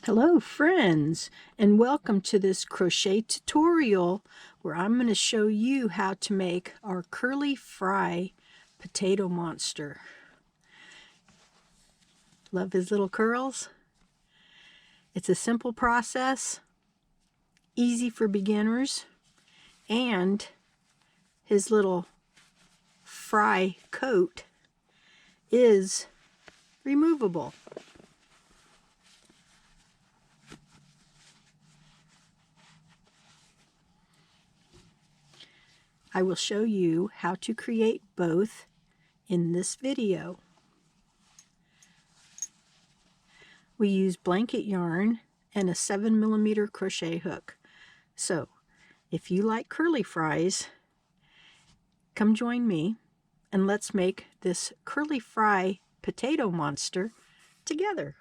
Hello friends, and welcome to this crochet tutorial where I'm going to show you how to make our curly fry potato monster. Love his little curls. It's a simple process, easy for beginners, and his little fry coat is removable. I will show you how to create both in this video. We use blanket yarn and a 7mm crochet hook. So if you like curly fries, come join me and let's make this curly fry potato monster together.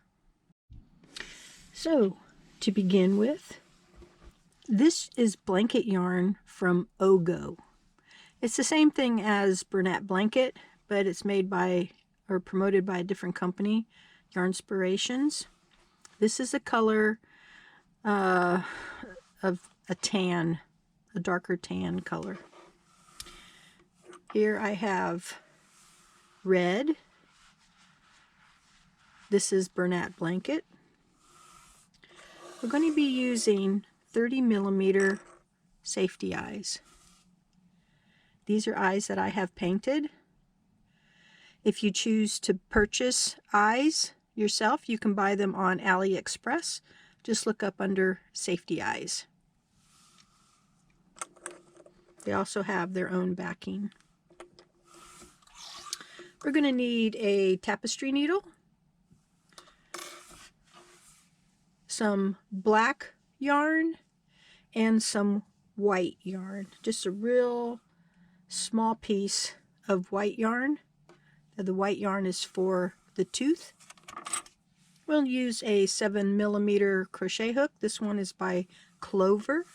So to begin with, this is blanket yarn from Ogo. It's the same thing as Bernat Blanket, but it's made by or promoted by a different company, Yarnspirations. This is a color of a tan, a darker tan color. Here I have red. This is Bernat Blanket. We're going to be using 30mm safety eyes. These are eyes that I have painted. If you choose to purchase eyes yourself, you can buy them on AliExpress. Just look up under safety eyes. They also have their own backing. We're going to need a tapestry needle, some black yarn, and some white yarn. Just a real small piece of white yarn. The white yarn is for the tooth. We'll use a 7mm crochet hook. This one is by Clover,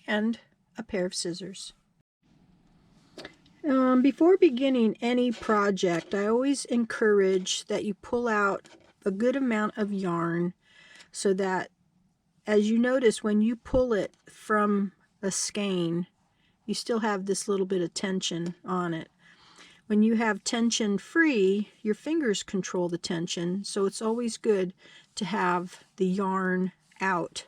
and a pair of scissors. Before beginning any project, I always encourage that you pull out a good amount of yarn so that, as you notice, when you pull it from a skein, you still have this little bit of tension on it. When you have tension free, your fingers control the tension, so it's always good to have the yarn out.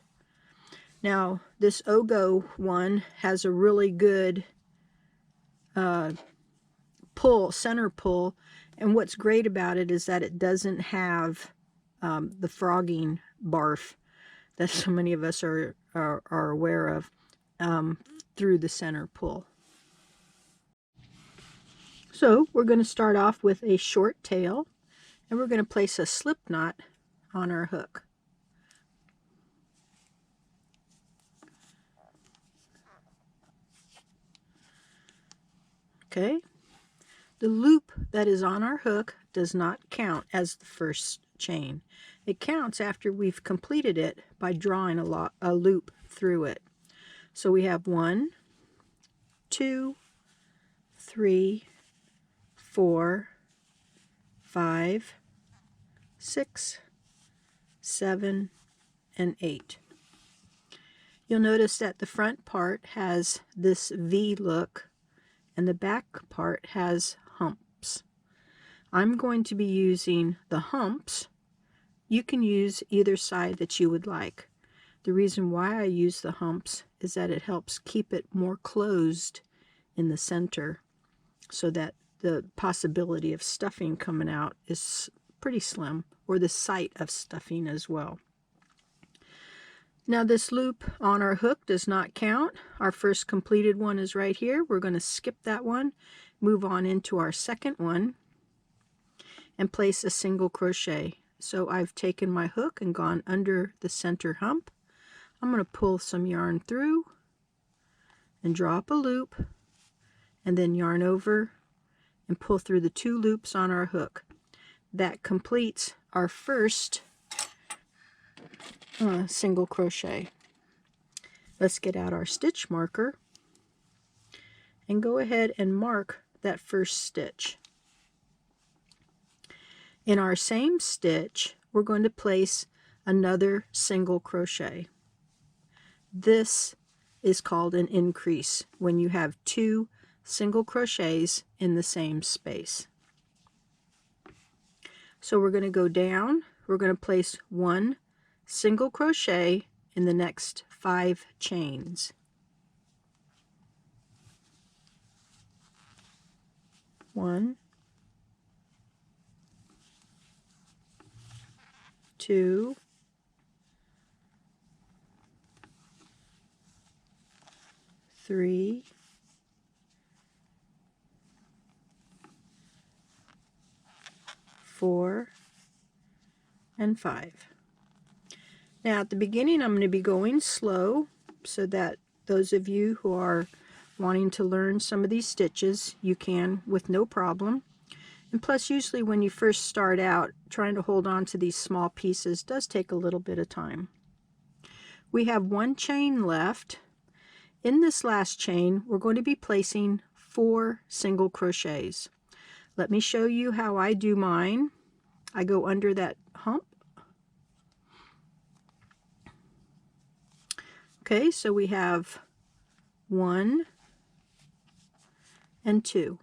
Now, this Ogo one has a really good center pull, and what's great about it is that it doesn't have the frogging barf that so many of us are aware of through the center pull. So we're going to start off with a short tail, and we're going to place a slip knot on our hook. Okay, the loop that is on our hook does not count as the first chain. It counts after we've completed it by drawing a loop through it. So we have 1, 2, 3, 4, 5, 6, 7, and 8. You'll notice that the front part has this V look and the back part has humps. I'm going to be using the humps. You can use either side that you would like. The reason why I use the humps is that it helps keep it more closed in the center, so that the possibility of stuffing coming out is pretty slim, or the sight of stuffing as well. Now this loop on our hook does not count. Our first completed one is right here. We're going to skip that one, move on into our second one, and place a single crochet. So I've taken my hook and gone under the center hump. I'm going to pull some yarn through and draw up a loop, and then yarn over and pull through the 2 loops on our hook. That completes our first single crochet. Let's get out our stitch marker and go ahead and mark that first stitch. In our same stitch, we're going to place another single crochet. This is called an increase when you have 2 single crochets in the same space. So we're going to go down, we're going to place 1 single crochet in the next 5 chains. 1, 2, 3, 4, and 5. Now at the beginning I'm going to be going slow so that those of you who are wanting to learn some of these stitches, you can with no problem. And plus, usually when you first start out, trying to hold on to these small pieces does take a little bit of time. We have 1 chain left. In this last chain, we're going to be placing 4 single crochets. Let me show you how I do mine. I go under that hump. Okay, so we have 1 and 2.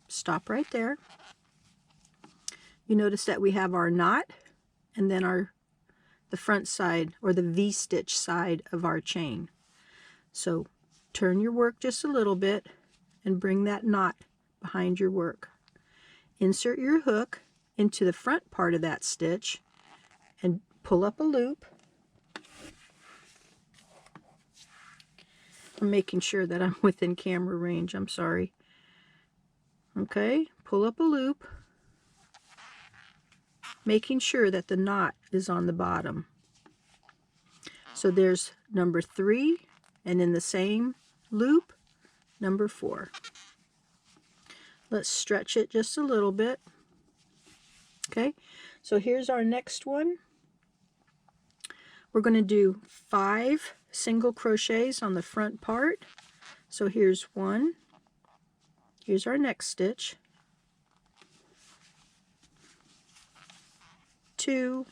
Stop right there. You notice that we have our knot and then the front side or the V-stitch side of our chain. So turn your work just a little bit and bring that knot behind your work. Insert your hook into the front part of that stitch and pull up a loop. I'm making sure that I'm within camera range, I'm sorry. Okay, pull up a loop, making sure that the knot is on the bottom. So there's number 3, and in the same loop, number 4. Let's stretch it just a little bit. Okay, so here's our next one. We're going to do 5 single crochets on the front part. So here's 1. Here's our next stitch. 2,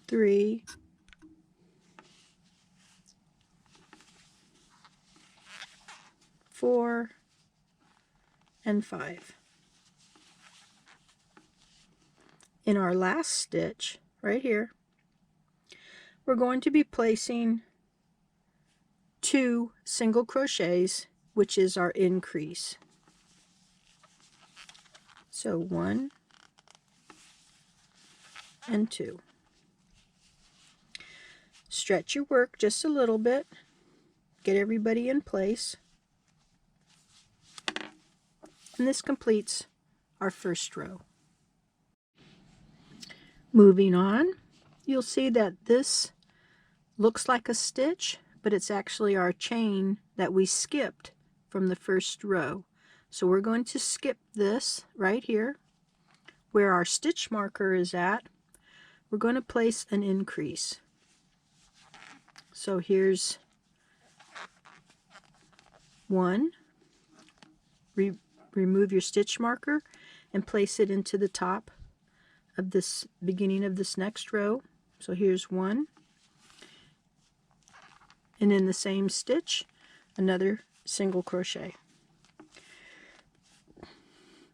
3, 4, and 5. In our last stitch, right here, we're going to be placing 2 single crochets, which is our increase. So 1 and 2. Stretch your work just a little bit. Get everybody in place. And this completes our first row. Moving on, you'll see that this looks like a stitch, but it's actually our chain that we skipped from the first row. So we're going to skip this right here where our stitch marker is at. We're going to place an increase. So here's 1. Remove your stitch marker and place it into the top of this beginning of this next row. So here's 1. And in the same stitch, another single crochet.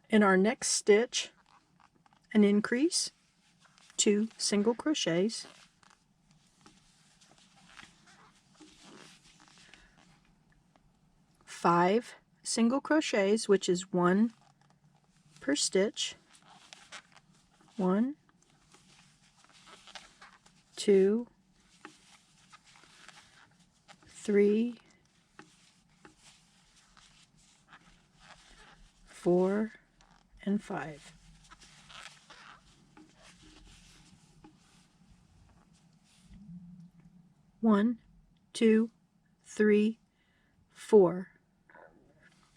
In our next stitch, an increase, 2 single crochets. 5 single crochets, which is 1 per stitch. 1, 2, 3, 4, and 5. One, 2, 3, 4.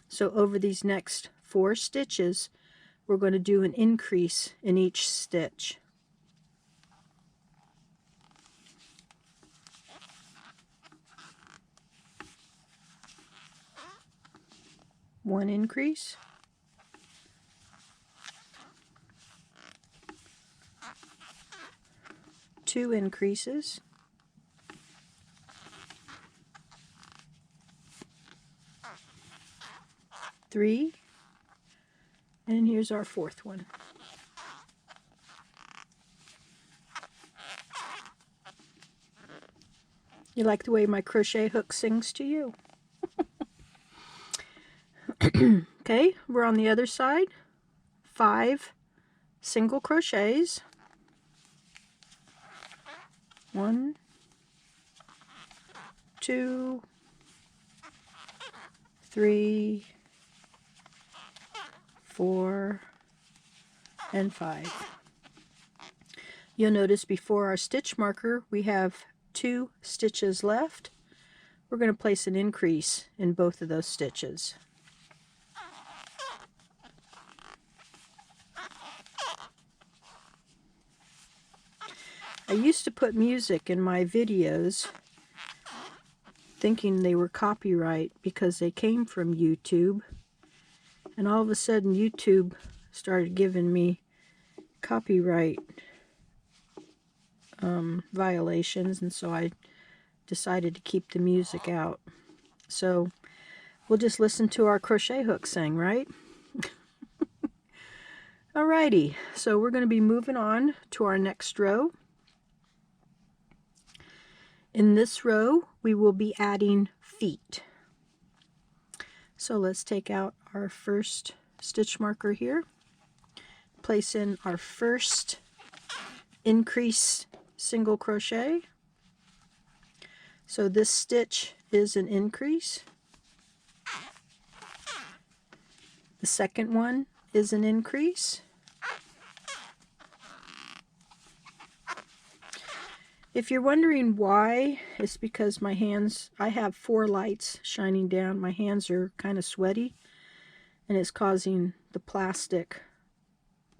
So over these next 4 stitches, we're going to do an increase in each stitch. One increase, 2 increases, 3, and here's our 4th one. You like the way my crochet hook sings to you? Okay, we're on the other side. 5 single crochets. 1, 2, 3, 4, and 5. You'll notice before our stitch marker we have 2 stitches left. We're going to place an increase in both of those stitches. I used to put music in my videos thinking they were copyright because they came from YouTube, and all of a sudden YouTube started giving me copyright violations, and so I decided to keep the music out. So we'll just listen to our crochet hook sing, right? Alrighty, so we're going to be moving on to our next row. In this row, we will be adding feet. So let's take out our first stitch marker here, place in our first increase single crochet. So this stitch is an increase. The second one is an increase. If you're wondering why, it's because my hands, I have 4 lights shining down. My hands are kind of sweaty, and it's causing the plastic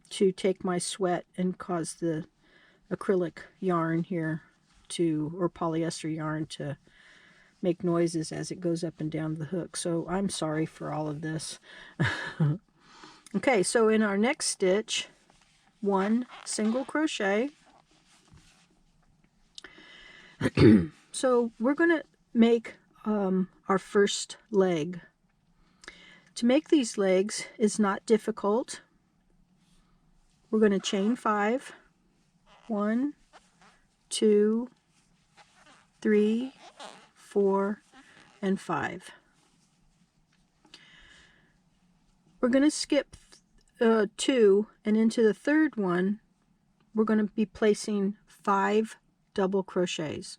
to take my sweat and cause the acrylic yarn here to, or polyester yarn, to make noises as it goes up and down the hook. So I'm sorry for all of this. Okay, so in our next stitch, 1 single crochet. So we're going to make our first leg. To make these legs is not difficult. We're going to chain 5. 1, 2, 3, 4, and 5. We're going to skip 2, and into the third one we're going to be placing 5 double crochets.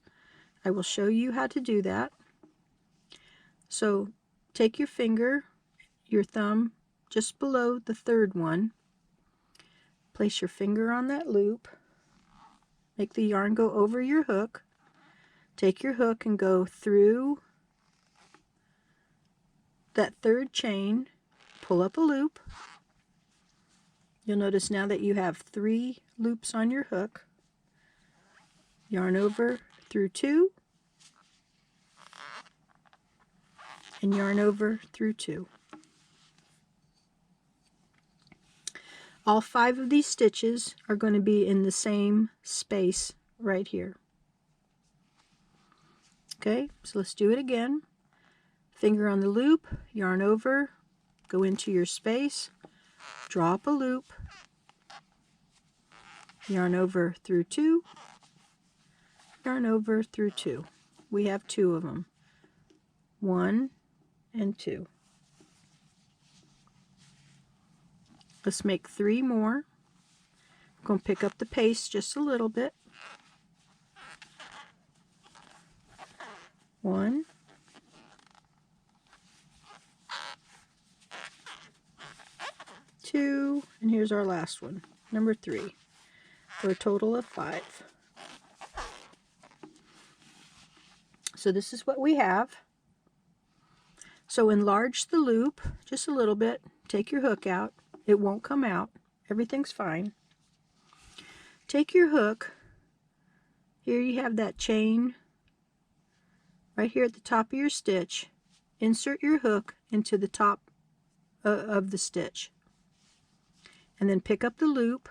I will show you how to do that. So take your finger, your thumb, just below the third one. Place your finger on that loop. Make the yarn go over your hook. Take your hook and go through that third chain. Pull up a loop. You'll notice now that you have 3 loops on your hook. Yarn over through 2, and yarn over through 2. All 5 of these stitches are going to be in the same space right here. Okay, so let's do it again. Finger on the loop, yarn over, go into your space, draw up a loop, yarn over through 2, yarn over through 2. We have 2 of them. 1 and 2. Let's make 3 more. I'm going to pick up the pace just a little bit. 1, 2, and here's our last one, number 3, for a total of 5. So this is what we have. So enlarge the loop just a little bit. Take your hook out. It won't come out. Everything's fine. Take your hook. Here you have that chain right here at the top of your stitch. Insert your hook into the top of the stitch. And then pick up the loop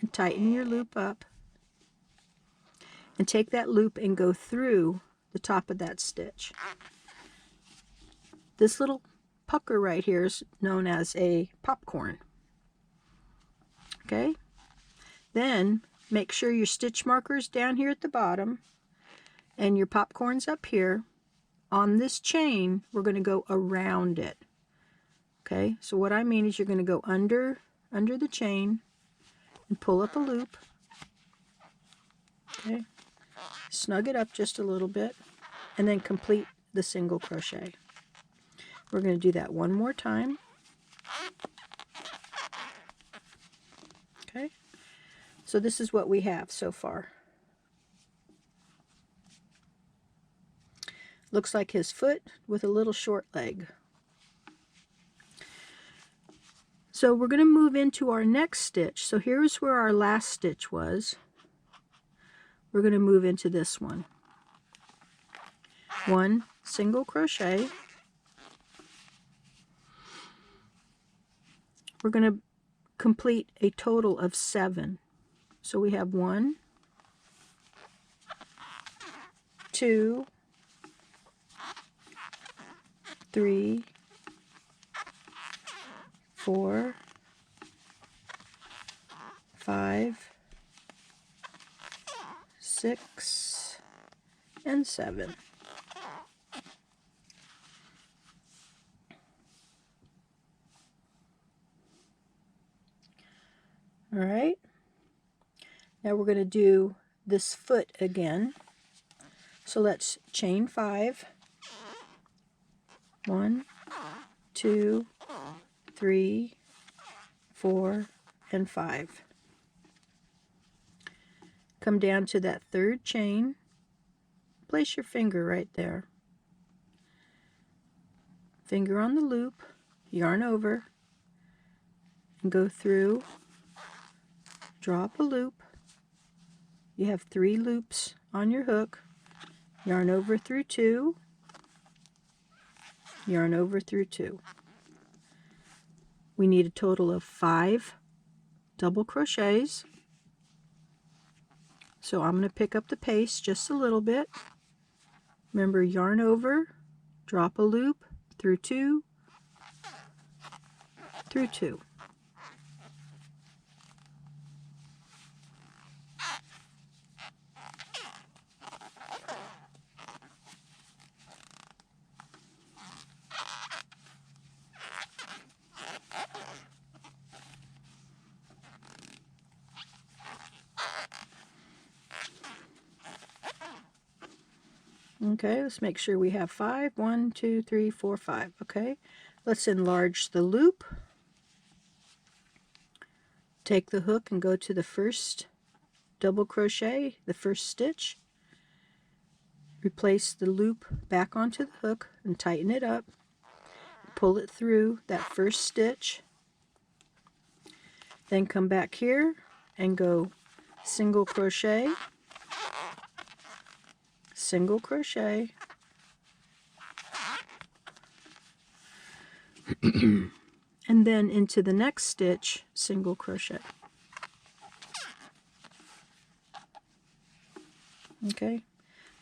and tighten your loop up. and take that loop and go through the top of that stitch. This little pucker right here is known as a popcorn. Okay, then make sure your stitch marker's down here at the bottom and your popcorn's up here. On this chain, we're going to go around it. Okay, so what I mean is you're going to go under the chain and pull up a loop. Okay, snug it up just a little bit and then complete the single crochet. We're going to do that one more time. Okay, so this is what we have so far. Looks like his foot with a little short leg. So we're going to move into our next stitch. So here's where our last stitch was. We're going to move into this one. One single crochet. We're going to complete a total of 7. So we have 1, 2, 3, 4, 5, 6, and 7. All right. Now we're going to do this foot again. So let's chain 5. 1, 2, 3, 4, and 5. Come down to that third chain. Place your finger right there. Finger on the loop, yarn over, and go through. Draw up a loop. You have 3 loops on your hook. Yarn over through 2. Yarn over through 2. We need a total of 5 double crochets. So I'm going to pick up the pace just a little bit. Remember, yarn over, drop a loop through 2, through 2. Okay, let's make sure we have 5. 1, 2, 3, 4, 5. Okay, let's enlarge the loop. Take the hook and go to the first double crochet, the first stitch. Replace the loop back onto the hook and tighten it up. Pull it through that first stitch. Then come back here and go single crochet, single crochet, and then into the next stitch, single crochet. Okay,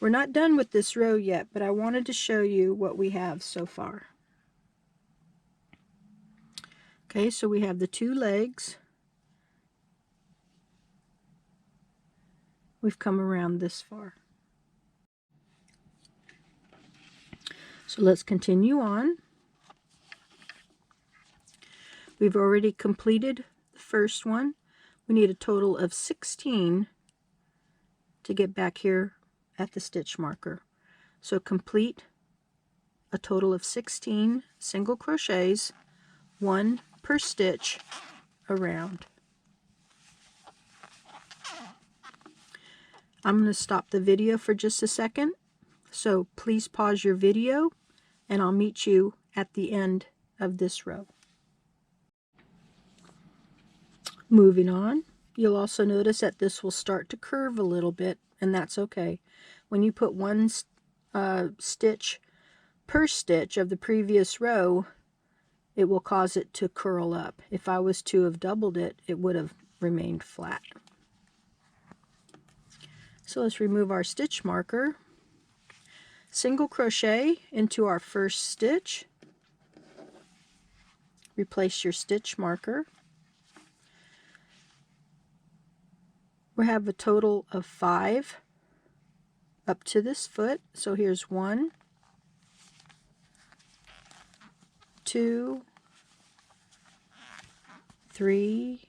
we're not done with this row yet, but I wanted to show you what we have so far. Okay, so we have the 2 legs. We've come around this far. So let's continue on. We've already completed the first one. We need a total of 16 to get back here at the stitch marker. So complete a total of 16 single crochets, 1 per stitch around. I'm going to stop the video for just a second, so please pause your video and I'll meet you at the end of this row. Moving on, you'll also notice that this will start to curve a little bit, and that's okay. When you put 1 stitch per stitch of the previous row, it will cause it to curl up. If I was to have doubled it, it would have remained flat. So let's remove our stitch marker. Single crochet into our first stitch. Replace your stitch marker. We have a total of 5 up to this foot. So here's 1, 2, 3,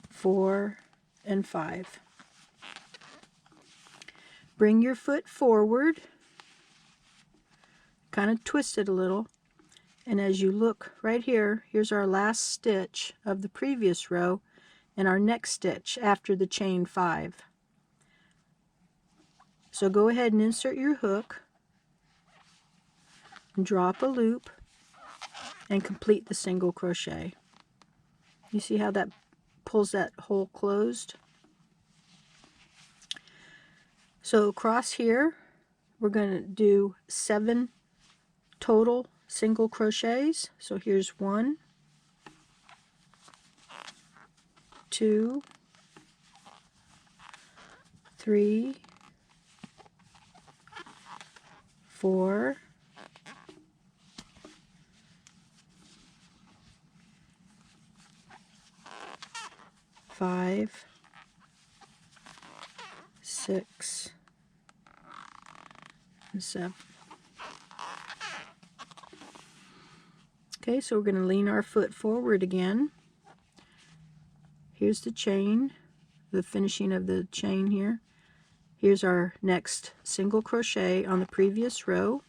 4, and 5. Bring your foot forward, kind of twist it a little, and as you look right here, here's our last stitch of the previous row and our next stitch after the chain 5. So go ahead and insert your hook and draw up a loop and complete the single crochet. You see how that pulls that hole closed? So across here we're going to do 7 total single crochets. So here's 1, 2, 3, 4, 5, 6, and 7. Okay, so we're going to lean our foot forward again. Here's the chain, the finishing of the chain here. Here's our next single crochet on the previous row.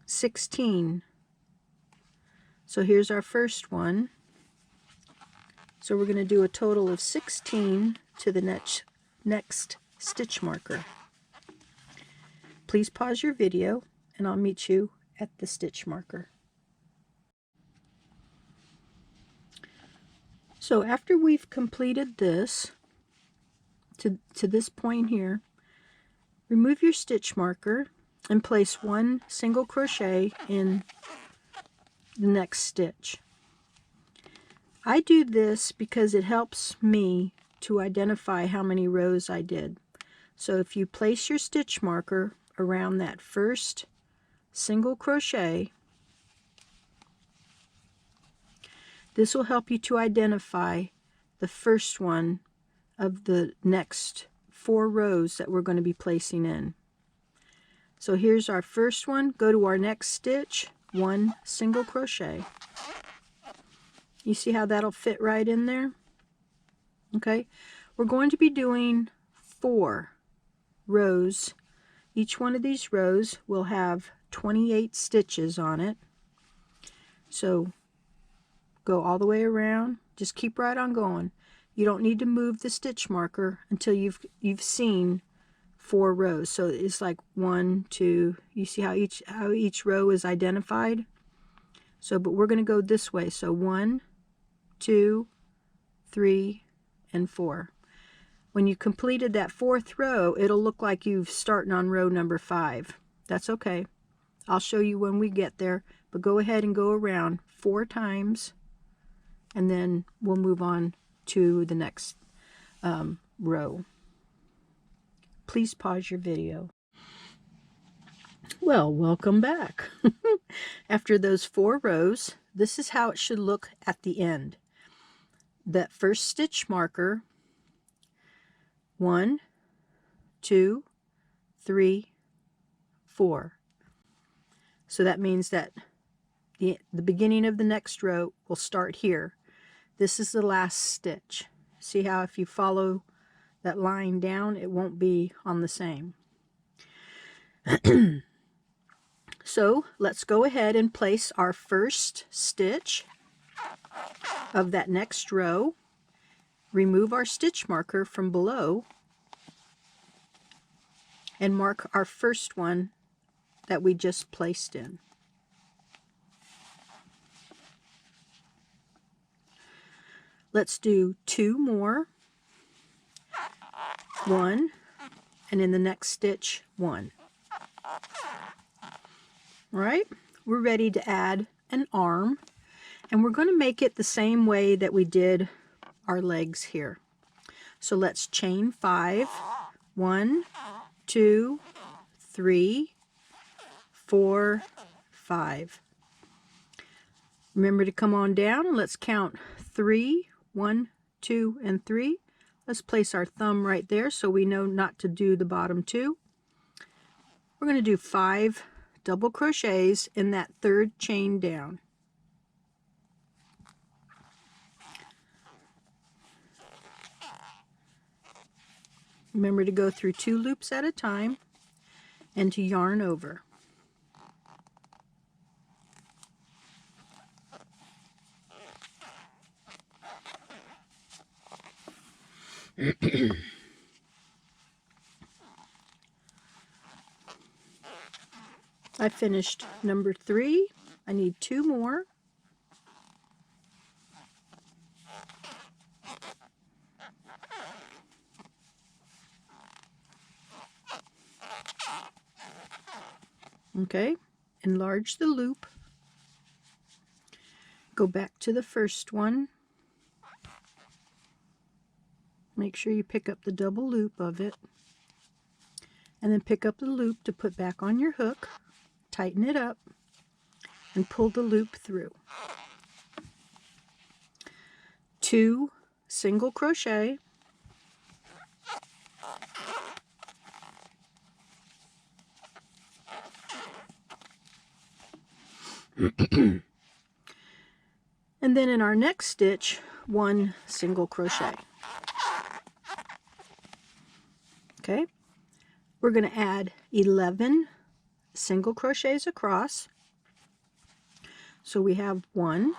$16. So here's our first one. So we're going to do a total of 16 to the next stitch marker. Please pause your video and I'll meet you at the stitch marker. So after we've completed this to this point here, remove your stitch marker and place 1 single crochet in the next stitch. I do this because it helps me to identify how many rows I did. So if you place your stitch marker around that first single crochet, this will help you to identify the first one of the next 4 rows that we're going to be placing in. So here's our first one. Go to our next stitch, 1 single crochet. You see how that'll fit right in there? Okay, we're going to be doing 4 rows. Each one of these rows will have 28 stitches on it. So go all the way around. Just keep right on going. You don't need to move the stitch marker until you've seen 4 rows. So it's like 1, 2. You see how each row is identified? So, but we're going to go this way. So 1, 2, 3, and 4. When you completed that 4th row, it'll look like you've starting on row number 5. That's okay. I'll show you when we get there. But go ahead and go around 4 times, and then we'll move on to the next row. Please pause your video. Well, welcome back. After those 4 rows, this is how it should look at the end. That first stitch marker, 1, 2, 3, 4. So that means that the beginning of the next row will start here. This is the last stitch. See how if you follow that line down, it won't be on the same. So let's go ahead and place our first stitch of that next row. Remove our stitch marker from below and mark our first one that we just placed in. Let's do 2 more. 1, and in the next stitch 1. All right, we're ready to add an arm, and we're going to make it the same way that we did our legs here. So let's chain 5. 1, 2, 3, 4, 5. Remember to come on down and let's count 3. 1, 2, and 3. Let's place our thumb right there so we know not to do the bottom 2. We're going to do 5 double crochets in that third chain down. Remember to go through 2 loops at a time and to yarn over. I finished number 3. I need 2 more. Okay, enlarge the loop. Go back to the first one. Make sure you pick up the double loop of it. And then pick up the loop to put back on your hook. Tighten it up and pull the loop through. 2 single crochet. And then in our next stitch, 1 single crochet. Okay, we're going to add 11 single crochets across. So we have 1,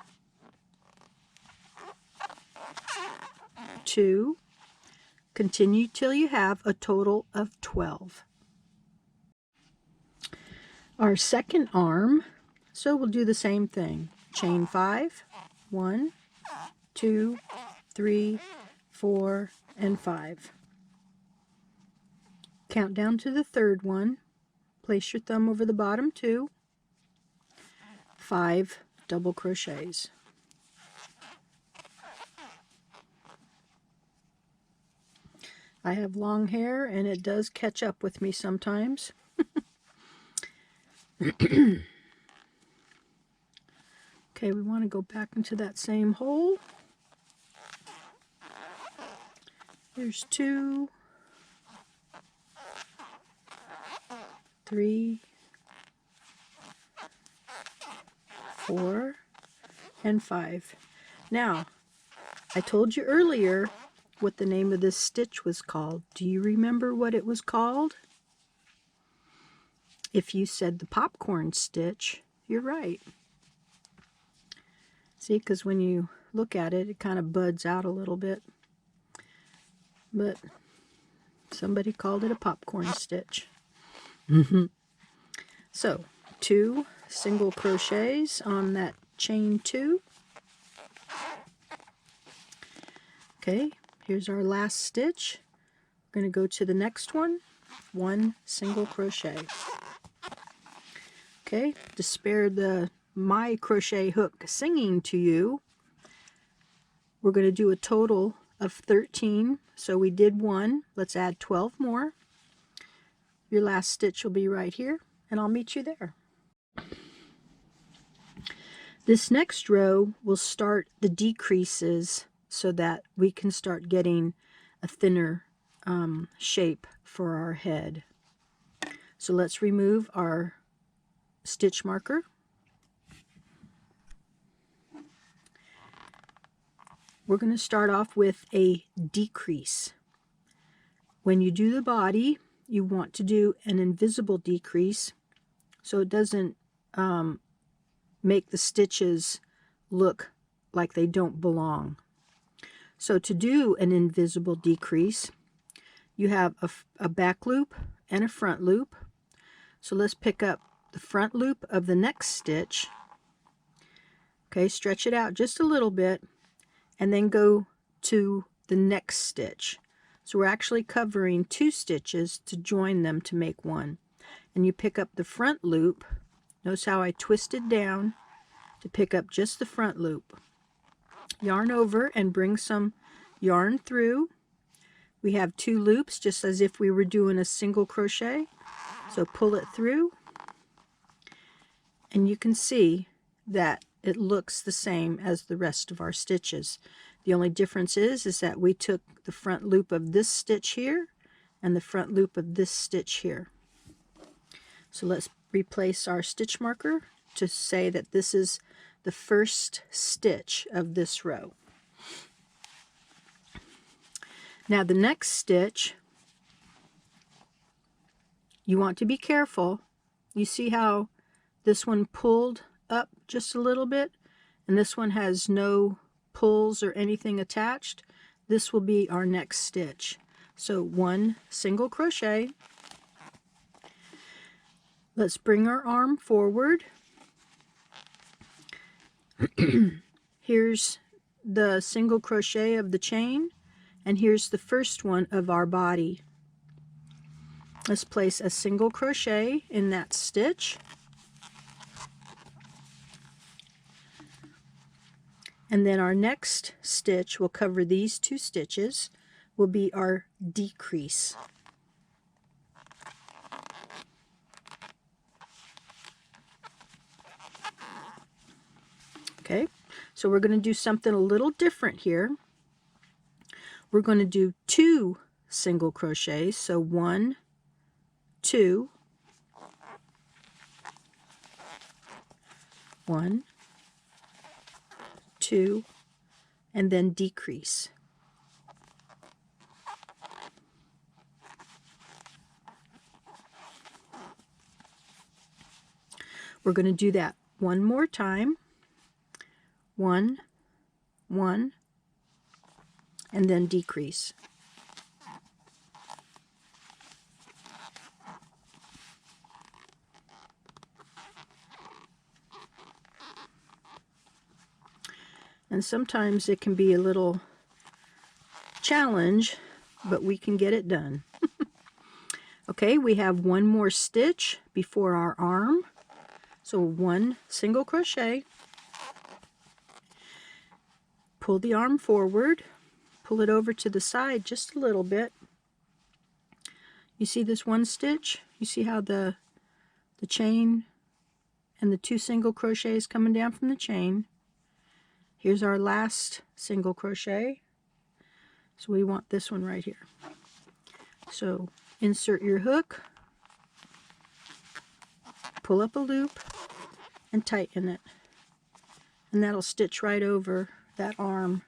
2, continue till you have a total of 12. Our second arm, so we'll do the same thing. Chain 5, 1, 2, 3, 4, and 5. Count down to the third one. Place your thumb over the bottom 2. 5 double crochets. I have long hair and it does catch up with me sometimes. Okay, we want to go back into that same hole. There's 2, 3, 4, and 5. Now, I told you earlier what the name of this stitch was called. Do you remember what it was called? If you said the popcorn stitch, you're right. See, because when you look at it, it kind of buds out a little bit. But somebody called it a popcorn stitch. So 2 single crochets on that chain 2. Okay, here's our last stitch. We're going to go to the next one. 1 single crochet. Okay, to spare my crochet hook singing to you, we're going to do a total of 13. So we did 1. Let's add 12 more. Your last stitch will be right here, and I'll meet you there. This next row will start the decreases so that we can start getting a thinner shape for our head. So let's remove our stitch marker. We're going to start off with a decrease. When you do the body, you want to do an invisible decrease so it doesn't make the stitches look like they don't belong. So to do an invisible decrease, you have a back loop and a front loop. So let's pick up the front loop of the next stitch. Okay, stretch it out just a little bit and then go to the next stitch. So we're actually covering 2 stitches to join them to make 1. And you pick up the front loop. Notice how I twisted down to pick up just the front loop. Yarn over and bring some yarn through. We have 2 loops, just as if we were doing a single crochet. So pull it through, and you can see that it looks the same as the rest of our stitches. The only difference is that we took the front loop of this stitch here and the front loop of this stitch here. So let's replace our stitch marker to say that this is the first stitch of this row. Now the next stitch, you want to be careful. You see how this one pulled up just a little bit, and this one has no pulls or anything attached? This will be our next stitch. So 1 single crochet. Let's bring our arm forward. Here's the single crochet of the chain, and here's the first one of our body. Let's place a single crochet in that stitch. And then our next stitch will cover these 2 stitches, will be our decrease. Okay, so we're going to do something a little different here. We're going to do 2 single crochets, so 1, 2, 1, 2, and then decrease. We're going to do that one more time. 1, 1, and then decrease. And sometimes it can be a little challenge, but we can get it done. Okay, we have 1 more stitch before our arm. So 1 single crochet. Pull the arm forward. Pull it over to the side just a little bit. You see this 1 stitch? You see how the chain and the 2 single crochets coming down from the chain. Here's our last single crochet. So we want this one right here. So insert your hook, pull up a loop, and tighten it. And that'll stitch right over that arm.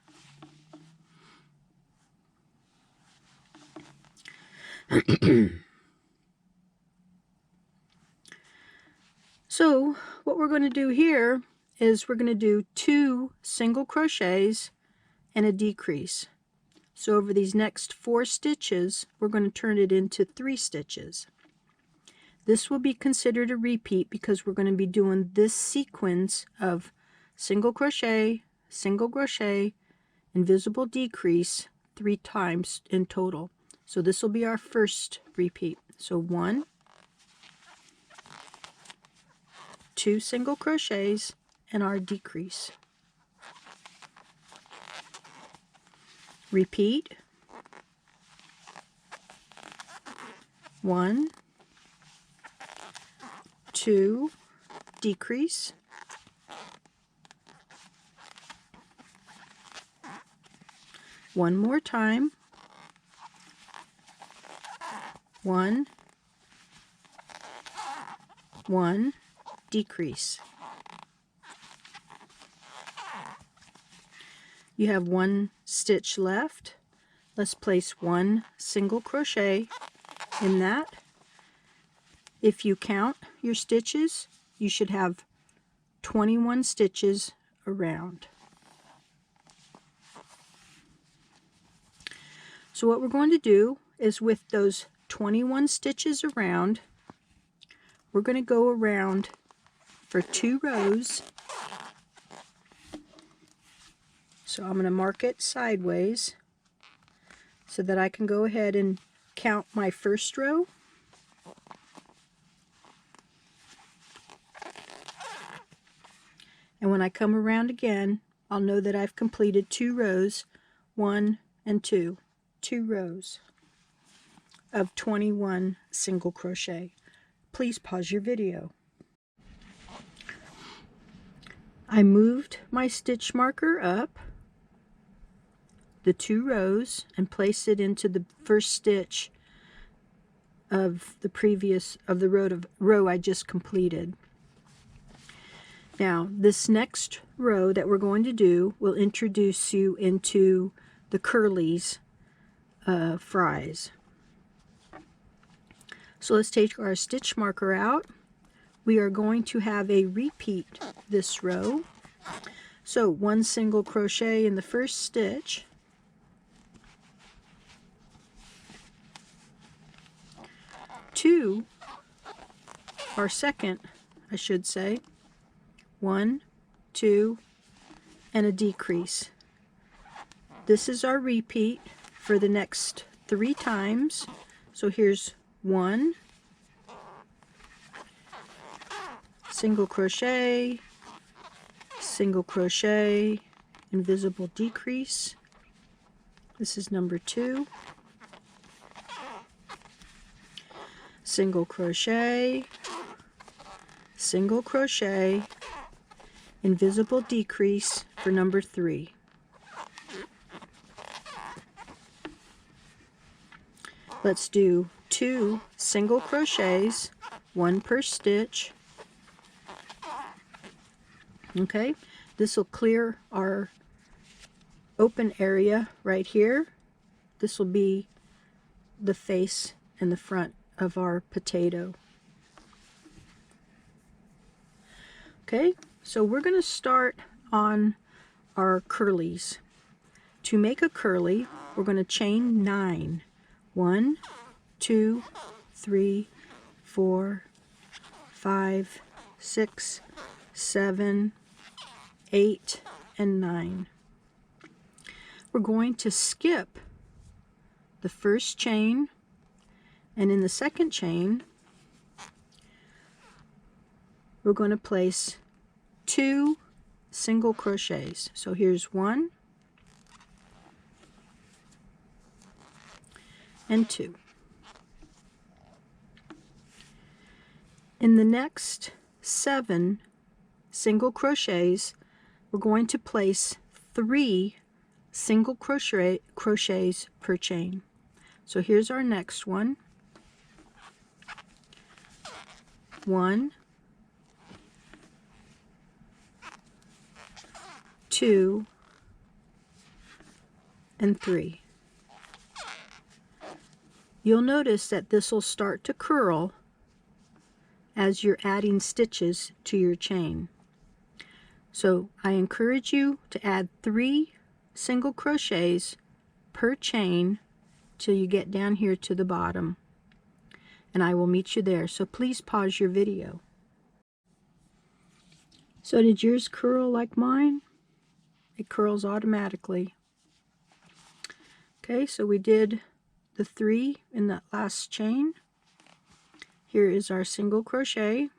So what we're going to do here is we're going to do 2 single crochets and a decrease. So over these next 4 stitches, we're going to turn it into 3 stitches. This will be considered a repeat because we're going to be doing this sequence of single crochet, invisible decrease 3 times in total. So this will be our first repeat. So 1, 2 single crochets, and our decrease. Repeat. 1, 2, decrease. 1 more time. 1, 1, decrease. You have 1 stitch left. Let's place 1 single crochet in that. If you count your stitches, you should have 21 stitches around. So what we're going to do is with those 21 stitches around, we're going to go around for 2 rows. So I'm going to mark it sideways so that I can go ahead and count my first row. And when I come around again, I'll know that I've completed 2 rows, 1 and 2 rows of 21 single crochet. Please pause your video. I moved my stitch marker up the 2 rows and placed it into the first stitch of the row I just completed. Now this next row that we're going to do will introduce you into the curlies fries. So let's take our stitch marker out. We are going to have a repeat this row. So 1 single crochet in the first stitch, 2, or second, I should say, 1, 2, and a decrease. This is our repeat for the next 3 times. So here's 1, single crochet, single crochet, invisible decrease. This is number 2. Single crochet, single crochet, invisible decrease for number 3. Let's do 2 single crochets, 1 per stitch. Okay, this will clear our open area right here. This will be the face and the front of our potato. Okay, so we're going to start on our curlies. To make a curly, we're going to chain 9. 1, 2, 3, 4, 5, 6, 7, 8, and 9. We're going to skip the first chain, and in the second chain we're going to place 2 single crochets. So here's 1 and 2. In the next 7 single crochets, we're going to place 3 single crochets per chain. So here's our next one. 1, 2, and 3. You'll notice that this will start to curl as you're adding stitches to your chain. So I encourage you to add 3 single crochets per chain till you get down here to the bottom, and I will meet you there. So please pause your video. So did yours curl like mine? It curls automatically. Okay, so we did the 3 in that last chain. Here is our single crochet.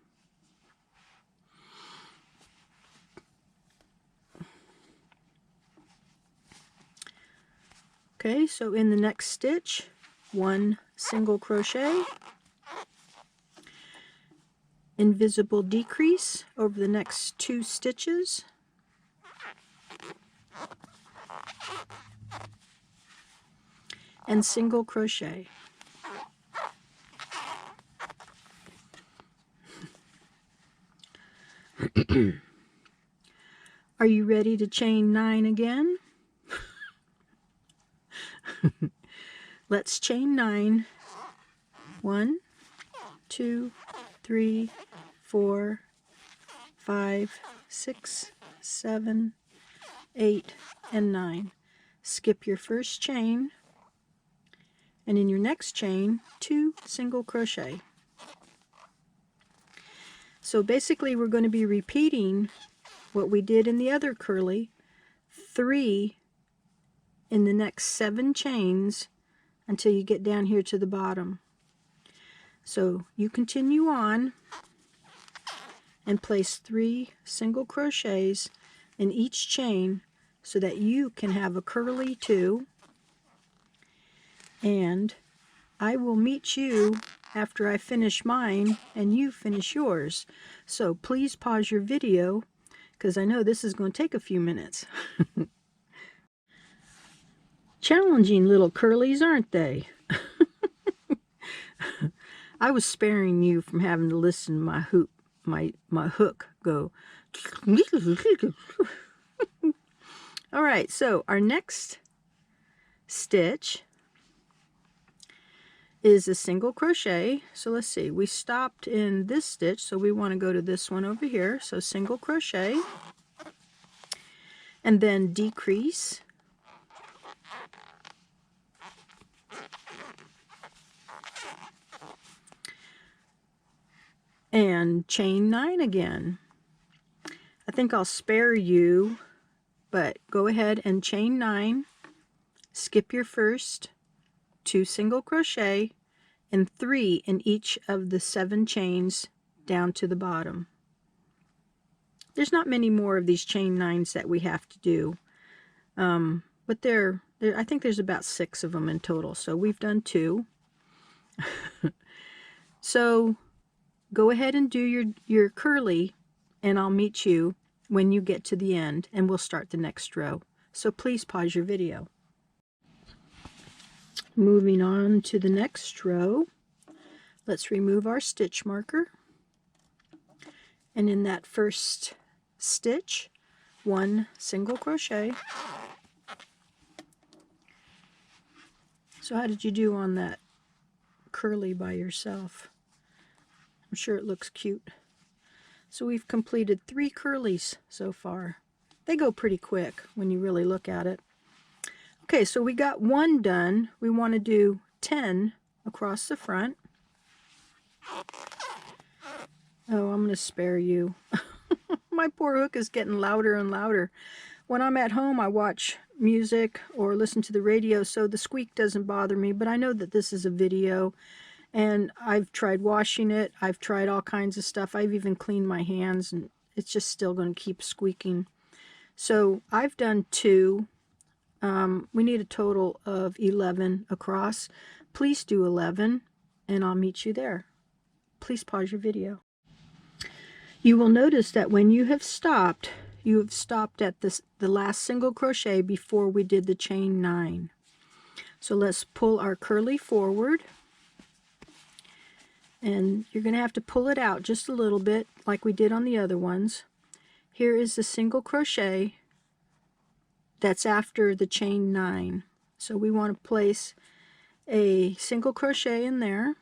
Okay, so in the next stitch, 1 single crochet, invisible decrease over the next 2 stitches, and single crochet. Are you ready to chain 9 again? Let's chain 9. 1, 2, 3, 4, 5, 6, 7, 8, and 9. Skip your first chain, and in your next chain, 2 single crochet. So basically we're going to be repeating what we did in the other curly, 3 in the next 7 chains until you get down here to the bottom. So you continue on and place 3 single crochets in each chain so that you can have a curly too. And I will meet you after I finish mine and you finish yours. So please pause your video because I know this is going to take a few minutes. Challenging little curlies, aren't they? I was sparing you from having to listen to my hook go. All right, so our next stitch is a single crochet. So let's see, we stopped in this stitch, so we want to go to this one over here. So single crochet, and then decrease, and chain 9 again. I think I'll spare you, but go ahead and chain 9, skip your first 2 single crochet, and 3 in each of the 7 chains down to the bottom. There's not many more of these chain 9s that we have to do, but I think there's about 6 of them in total, so we've done 2. So go ahead and do your curly, and I'll meet you when you get to the end, and we'll start the next row. So please pause your video. Moving on to the next row, let's remove our stitch marker, and in that first stitch, 1 single crochet. So how did you do on that curly by yourself? I'm sure it looks cute. So we've completed 3 curlies so far. They go pretty quick when you really look at it. Okay, so we got 1 done. We want to do 10 across the front. Oh, I'm going to spare you. My poor hook is getting louder and louder. When I'm at home, I watch music or listen to the radio, so the squeak doesn't bother me, but I know that this is a video, and I've tried washing it. I've tried all kinds of stuff. I've even cleaned my hands, and it's just still going to keep squeaking. So I've done 2. We need a total of 11 across. Please do 11, and I'll meet you there. Please pause your video. You will notice that when you have stopped at the last single crochet before we did the chain 9. So let's pull our curly forward, and you're going to have to pull it out just a little bit like we did on the other ones. Here is the single crochet that's after the chain 9. So we want to place a single crochet in there.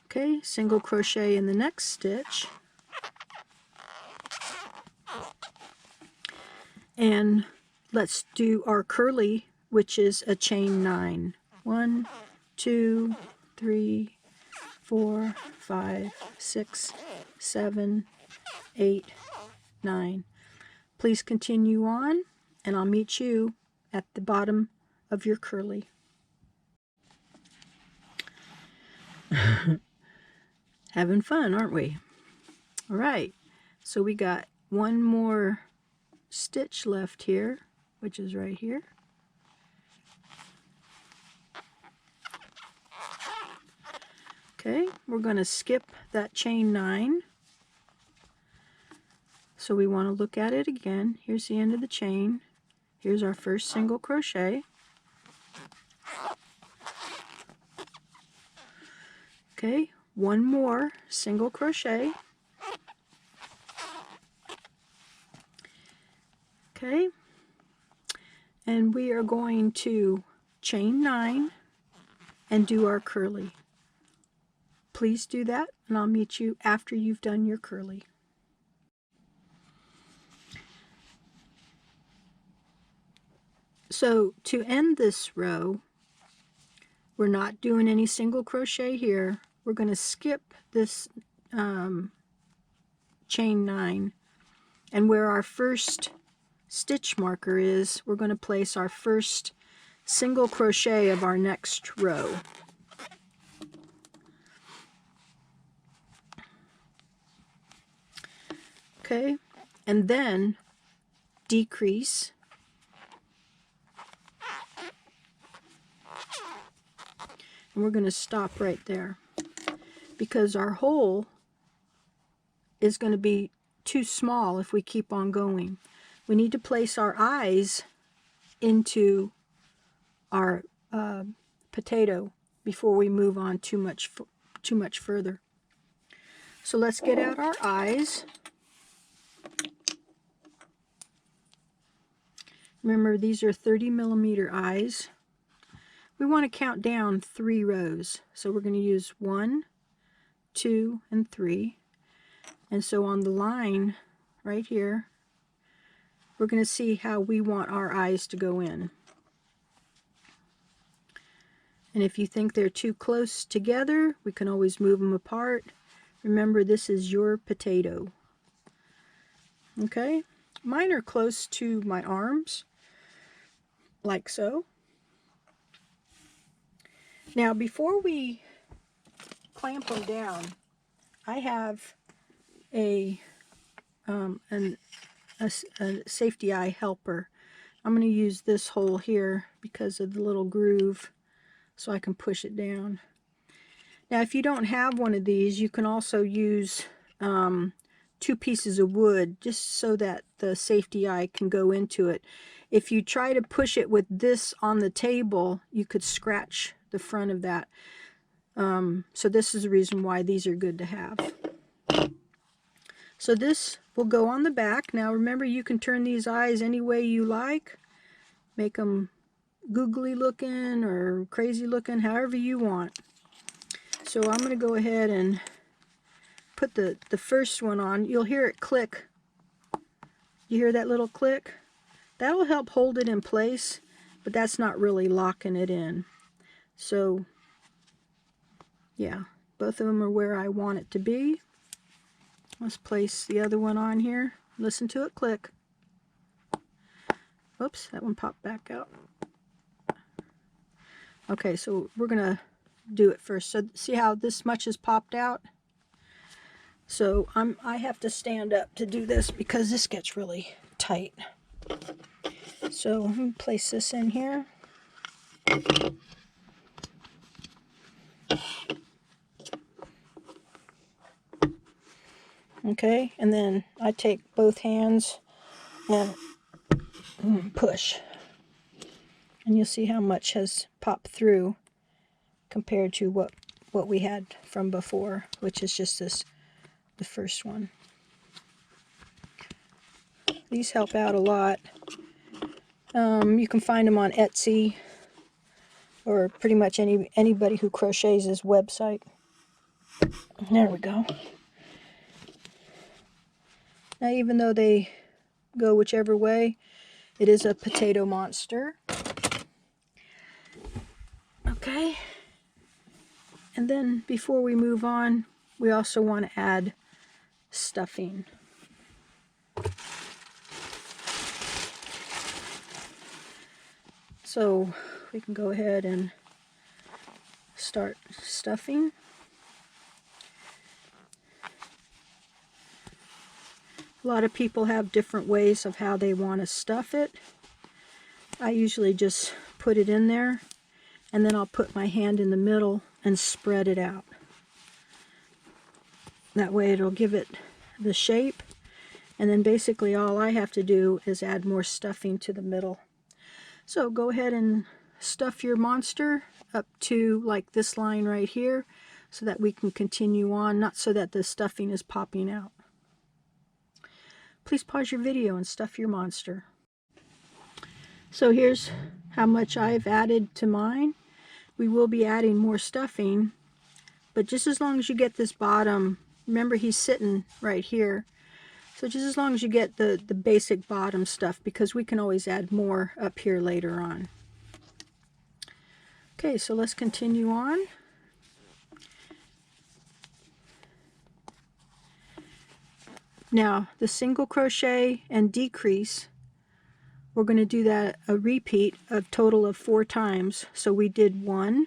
Okay, single crochet in the next stitch. And let's do our curly, which is a chain 9. 1, 2, 3, 4, 5, 6, 7, 8, 9. Please continue on, and I'll meet you at the bottom of your curly. Having fun, aren't we? All right, so we got 1 more stitch left here, which is right here. Okay, we're going to skip that chain 9. So we want to look at it again. Here's the end of the chain. Here's our first single crochet. Okay, 1 more single crochet. Okay, and we are going to chain 9 and do our curly. Please do that, and I'll meet you after you've done your curly. So to end this row, we're not doing any single crochet here. We're going to skip this chain 9, and where our first stitch marker is, we're going to place our first single crochet of our next row. Okay, and then decrease, and we're going to stop right there because our hole is going to be too small if we keep on going. We need to place our eyes into our potato before we move on too much further. So let's get out our eyes. Remember, these are 30mm eyes. We want to count down 3 rows. So we're going to use 1, 2, and 3. And so on the line right here, we're going to see how we want our eyes to go in. And if you think they're too close together, we can always move them apart. Remember, this is your potato. Okay, mine are close to my arms, like so. Now, before we clamp them down, I have a safety eye helper. I'm going to use this hole here because of the little groove, so I can push it down. Now, if you don't have one of these, you can also use 2 pieces of wood just so that the safety eye can go into it. If you try to push it with this on the table, you could scratch the front of that. So this is the reason why these are good to have. So this will go on the back. Now remember, you can turn these eyes any way you like. Make them googly looking or crazy looking, however you want. So I'm going to go ahead and put the first one on. You'll hear it click. You hear that little click? That'll help hold it in place, but that's not really locking it in. So yeah, both of them are where I want it to be. Let's place the other one on here. Listen to it click. Oops, that one popped back out. Okay, so we're going to do it first. So see how this much has popped out? So I have to stand up to do this because this gets really tight. So I'm going to place this in here. Okay, and then I take both hands and push. And you'll see how much has popped through compared to what we had from before, which is just the first one. These help out a lot. You can find them on Etsy or pretty much anybody who crochets' website. There we go. Now, even though they go whichever way, it is a potato monster. Okay. And then before we move on, we also want to add stuffing. So we can go ahead and start stuffing. A lot of people have different ways of how they want to stuff it. I usually just put it in there, and then I'll put my hand in the middle and spread it out. That way it'll give it the shape, and then basically all I have to do is add more stuffing to the middle. So go ahead and stuff your monster up to like this line right here so that we can continue on, not so that the stuffing is popping out. Please pause your video and stuff your monster. So here's how much I've added to mine. We will be adding more stuffing, but just as long as you get this bottom, remember he's sitting right here, so just as long as you get the basic bottom stuff, because we can always add more up here later on. Okay, so let's continue on. Now, the single crochet and decrease we're going to do that a repeat of total of 4 times. So we did 1,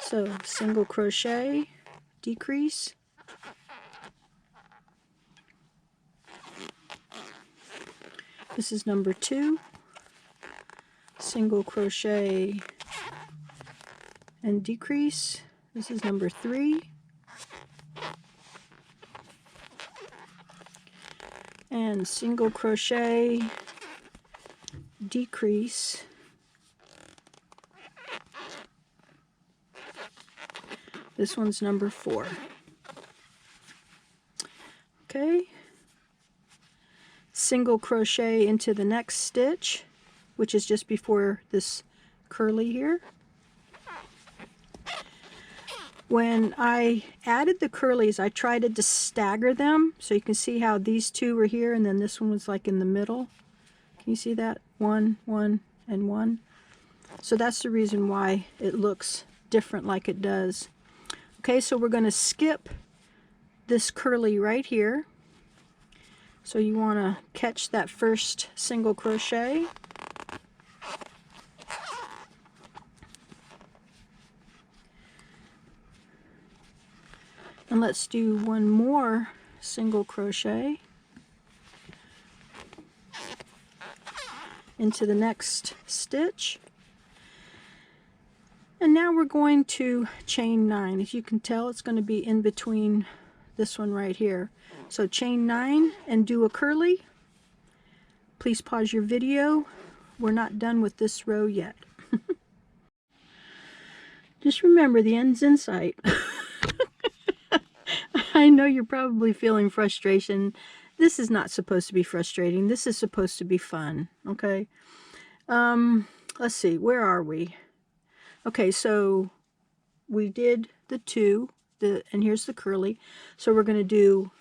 so single crochet, decrease, this is number 2, single crochet and decrease, this is number 3, and single crochet, decrease, this one's number 4. Okay, single crochet into the next stitch, which is just before this curly here. When I added the curlies, I tried to stagger them, so you can see how these two were here and then this one was like in the middle. Can you see that? 1, 1, and 1. So that's the reason why it looks different like it does. Okay, so we're going to skip this curly right here. So you want to catch that first single crochet. And let's do one more single crochet into the next stitch. And now we're going to chain 9. As you can tell, it's going to be in between this one right here. So chain 9 and do a curly. Please pause your video. We're not done with this row yet. Just remember, the end's in sight. I know you're probably feeling frustration. This is not supposed to be frustrating. This is supposed to be fun, okay? Let's see, where are we? Okay, so we did the 2, and here's the curly. So we're going to do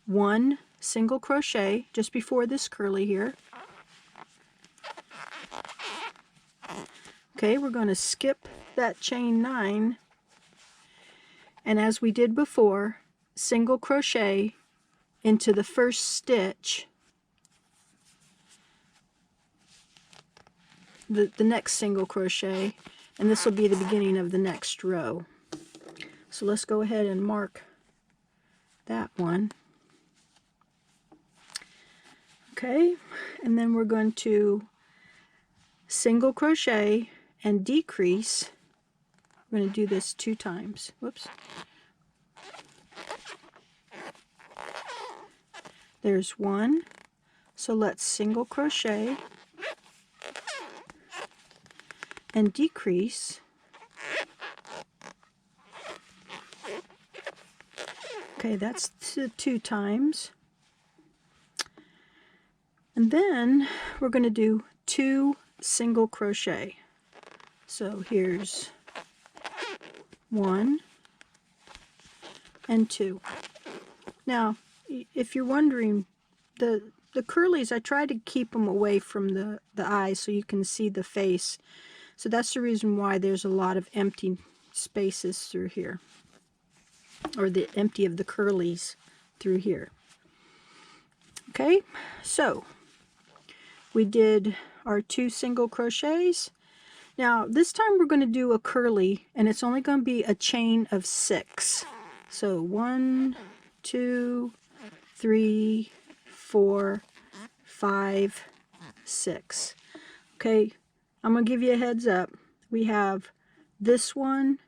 1 single crochet just before this curly here. Okay, we're going to skip that chain 9, and as we did before, single crochet into the first stitch, the next single crochet, and this will be the beginning of the next row. So let's go ahead and mark that one. Okay, and then we're going to single crochet and decrease. We're going to do this 2 times. Whoops. There's 1. So let's single crochet and decrease. Okay, that's 2 times. And then we're going to do 2 single crochet. So here's 1 and 2. Now, if you're wondering, the curlies, I try to keep them away from the eyes so you can see the face. So that's the reason why there's a lot of empty spaces through here, or the empty of the curlies through here. Okay, so we did our 2 single crochets. Now this time we're going to do a curly, and it's only going to be a chain of 6. So 1, 2, 3, 4, 5, 6. Okay, I'm going to give you a heads up. We have this one,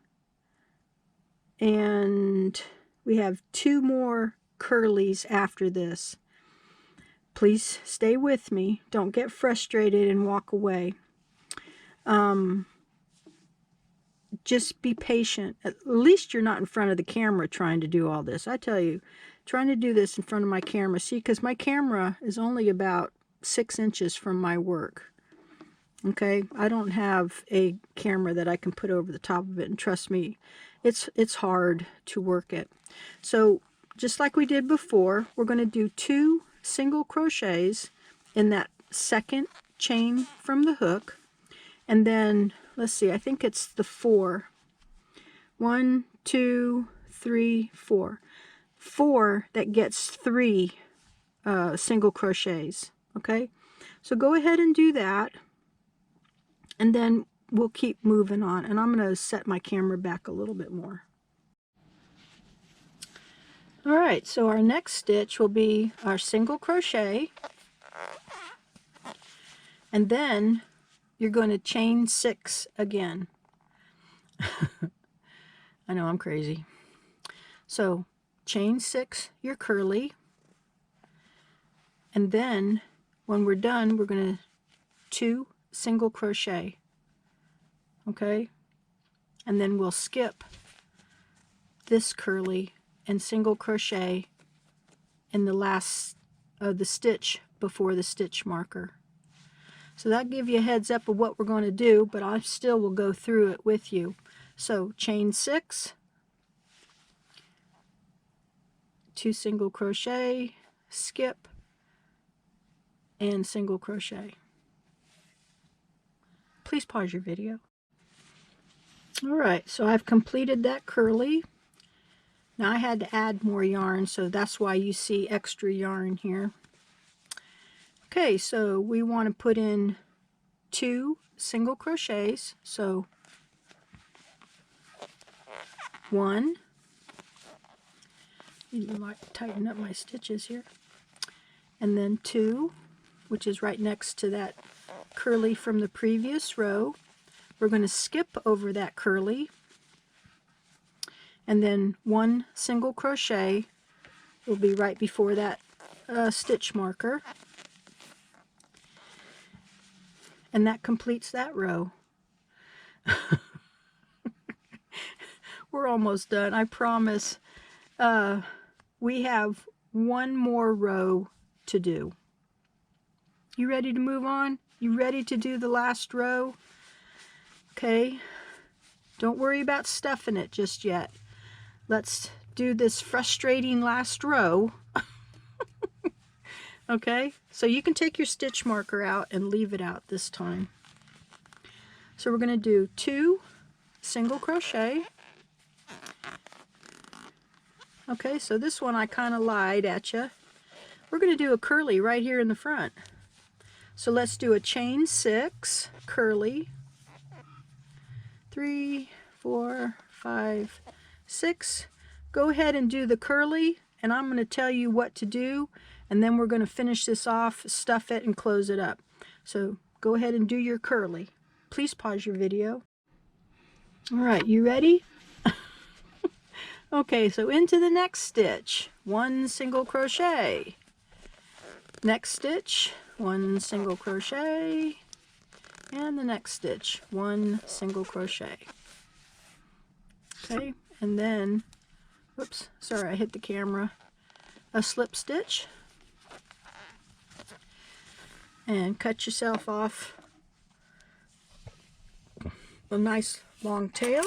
and we have 2 more curlies after this. Please stay with me. Don't get frustrated and walk away. Just be patient. At least you're not in front of the camera trying to do all this. I tell you, trying to do this in front of my camera. See, because my camera is only about 6 inches from my work. Okay, I don't have a camera that I can put over the top of it, and trust me, it's hard to work it. So just like we did before, we're going to do 2 single crochets in that second chain from the hook, and then let's see, I think it's the 4. 1, 2, 3, 4. 4 that gets 3 single crochets. Okay, So go ahead and do that, and then we'll keep moving on. And I'm going to set my camera back a little bit more. All right, so our next stitch will be our single crochet, and then you're going to chain 6 again. I know I'm crazy. So chain 6 your curly, and then when we're done, we're going to 2 single crochet. Okay, and then we'll skip this curly and single crochet in the last of the stitch before the stitch marker. So that'll give you a heads up of what we're going to do, but I still will go through it with you. So chain 6, 2 single crochet, skip, and single crochet. Please pause your video. Alright, so I've completed that curly. Now I had to add more yarn, so that's why you see extra yarn here. Okay, so we want to put in 2 single crochets. So 1, you might tighten up my stitches here, and then 2, which is right next to that curly from the previous row. We're going to skip over that curly, and then 1 single crochet will be right before that stitch marker, and that completes that row. We're almost done, I promise. We have 1 more row to do. You ready to move on? You ready to do the last row? Okay, don't worry about stuffing it just yet. Let's do this frustrating last row. Okay, so you can take your stitch marker out and leave it out this time. So we're going to do 2 single crochet. Okay, so this one I kind of lied at you. We're going to do a curly right here in the front. So let's do a chain 6 curly. 3, 4, 5, 6. Go ahead and do the curly, and I'm going to tell you what to do, and then we're going to finish this off, stuff it, and close it up. So go ahead and do your curly. Please pause your video. All right, you ready? Okay, so into the next stitch, 1 single crochet. Next stitch, 1 single crochet. And the next stitch, 1 single crochet. Okay, and then, whoops, sorry, I hit the camera, a slip stitch, and cut yourself off a nice long tail,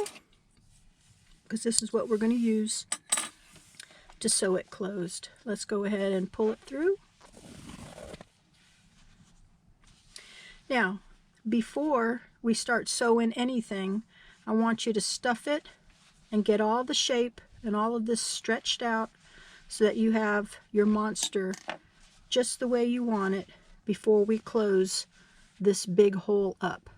because this is what we're going to use to sew it closed. Let's go ahead and pull it through. Now, before we start sewing anything, I want you to stuff it and get all the shape and all of this stretched out so that you have your monster just the way you want it before we close this big hole up.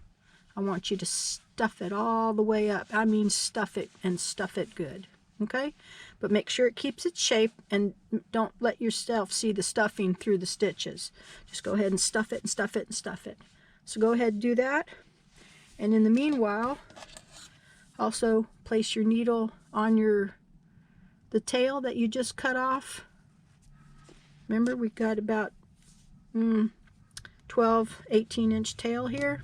I want you to stuff it all the way up. I mean stuff it, and stuff it good. Okay? But make sure it keeps its shape, and don't let yourself see the stuffing through the stitches. Just go ahead and stuff it and stuff it and stuff it. So go ahead and do that. And in the meanwhile, also place your needle on the tail that you just cut off. Remember, we got about 12, 18-inch tail here.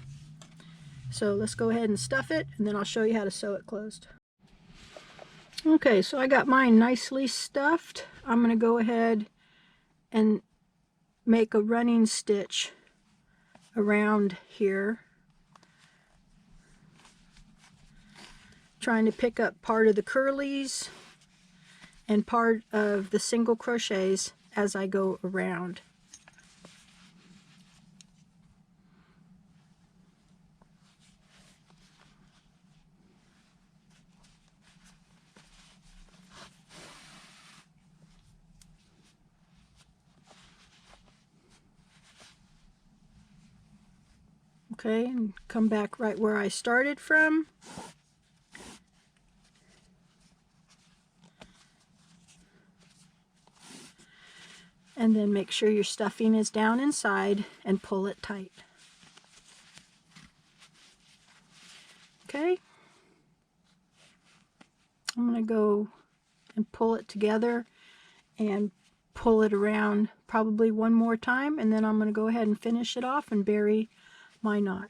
So let's go ahead and stuff it, and then I'll show you how to sew it closed. Okay, so I got mine nicely stuffed. I'm going to go ahead and make a running stitch around here, trying to pick up part of the curlies and part of the single crochets as I go around. Okay, and come back right where I started from. And then make sure your stuffing is down inside and pull it tight. Okay. I'm going to go and pull it together and pull it around probably one more time, and then I'm going to go ahead and finish it off and bury my knot.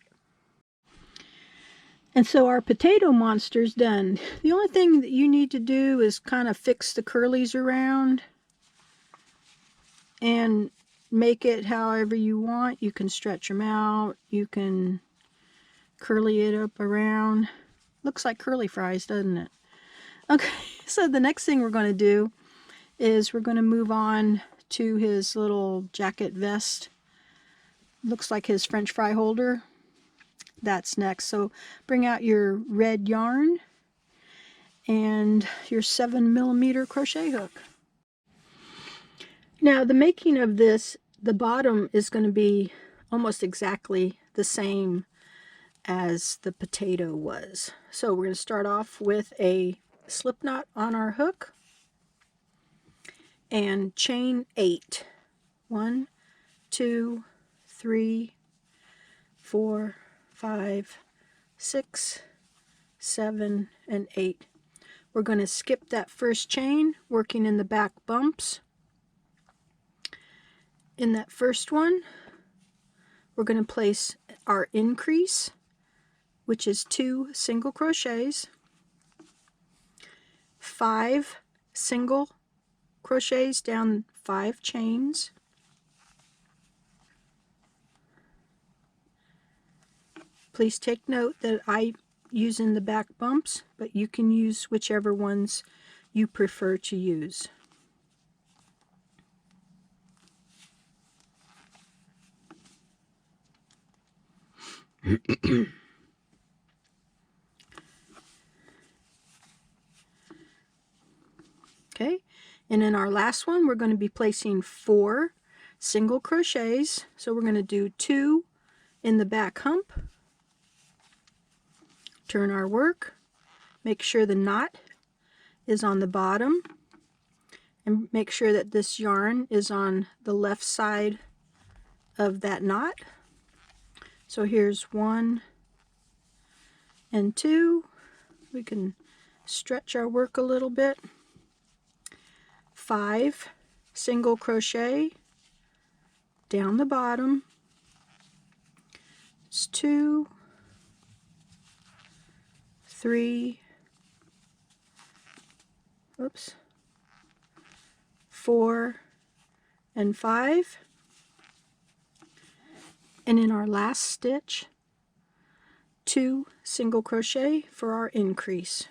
And so our potato monster's done. The only thing that you need to do is kind of fix the curlies around and make it however you want. You can stretch them out, you can curly it up around. Looks like curly fries, doesn't it? Okay, so the next thing we're going to do is we're going to move on to his little jacket vest. Looks like his French fry holder. That's next. So bring out your red yarn and your 7mm crochet hook. Now the making of this, the bottom is going to be almost exactly the same as the potato was. So we're going to start off with a slip knot on our hook and chain 8. 1, 2, 3, 4, 5, 6, 7, and 8. We're going to skip that first chain, working in the back bumps. In that first one, we're going to place our increase, which is 2 single crochets, 5 single crochets down 5 chains, please take note that I use in the back bumps, but you can use whichever ones you prefer to use. Okay, and in our last one we're going to be placing 4 single crochets. So we're going to do 2 in the back hump, turn our work, make sure the knot is on the bottom, and make sure that this yarn is on the left side of that knot. So here's 1 and 2. We can stretch our work a little bit. 5 single crochet down the bottom. It's 2, 3, oops, 4, and 5. And in our last stitch, 2 single crochet for our increase.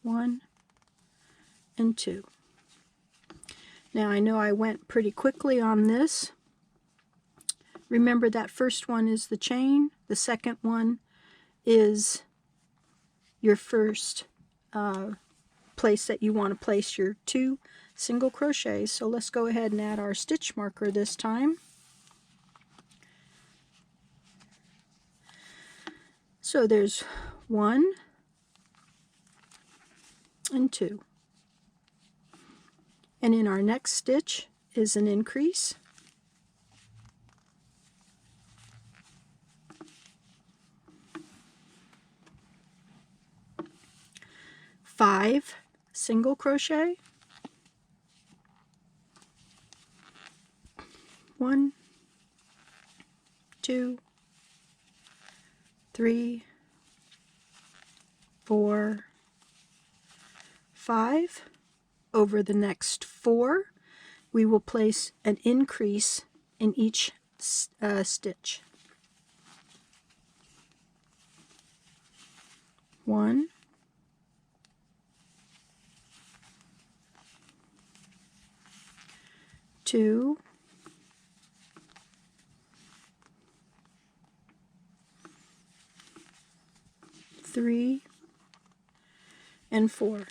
1 and 2. Now I know I went pretty quickly on this. Remember that first one is the chain, the second one is your first place that you want to place your 2 single crochets. So let's go ahead and add our stitch marker this time. So there's 1 and 2. And in our next stitch is an increase. Five single crochet. 1, 2, 3, 4, 5. Over the next 4, we will place an increase in each stitch. 1, 2, 3, and 4.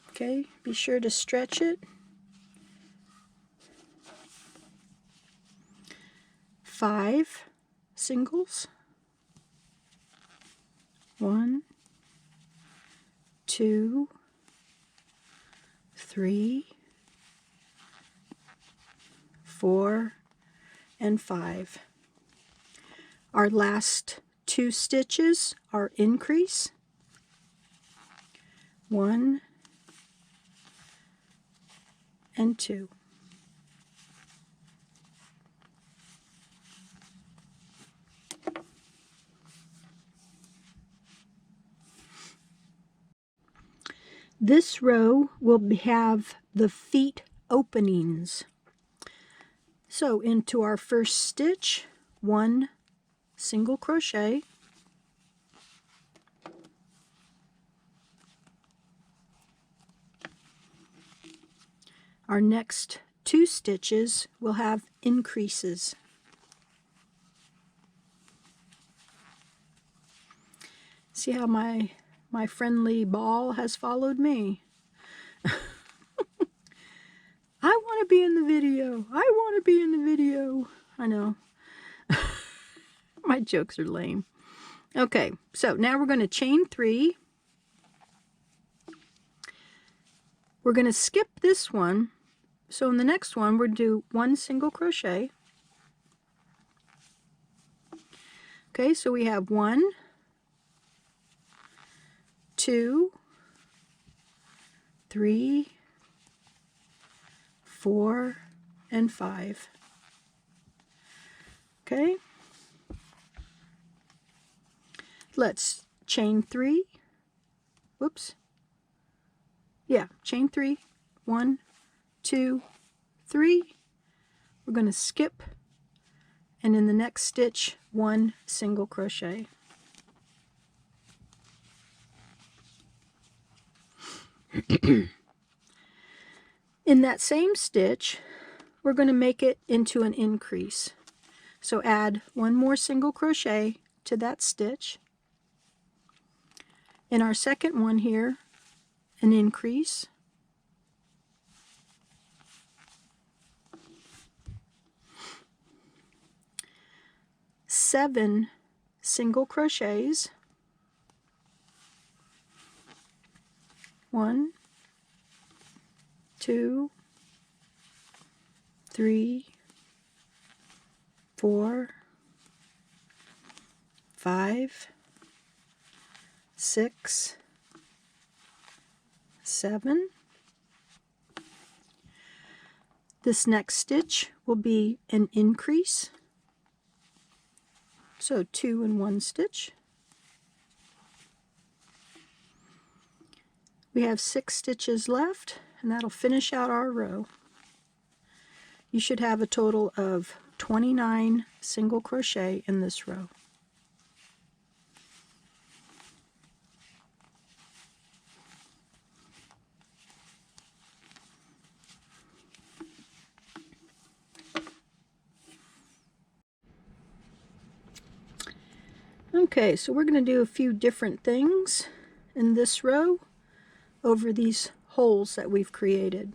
Okay, be sure to stretch it. 5 singles. 1, 2, 3, 4, and 5. Our last 2 stitches are increase. 1 and 2. This row will have the feet openings. So into our first stitch, 1 single crochet, our next 2 stitches will have increases. See how my friendly ball has followed me. I want to be in the video. I want to be in the video. I know. My jokes are lame. Okay, so now we're going to chain 3. We're going to skip this one. So in the next one, we'll do 1 single crochet. Okay, so we have 1, 2, 3, 4, and 5. Okay. Let's chain 3. Whoops. Yeah, chain 3. 1, 2, 3. We're going to skip, and in the next stitch, 1 single crochet. In that same stitch, we're going to make it into an increase. So add 1 more single crochet to that stitch. In our second one here, an increase. Seven single crochets. 1, 2, 3, 4, 5, 6, 7. This next stitch will be an increase. So 2 in 1 stitch. We have 6 stitches left, and that'll finish out our row. You should have a total of 29 single crochet in this row. Okay, so we're going to do a few different things in this row over these holes that we've created.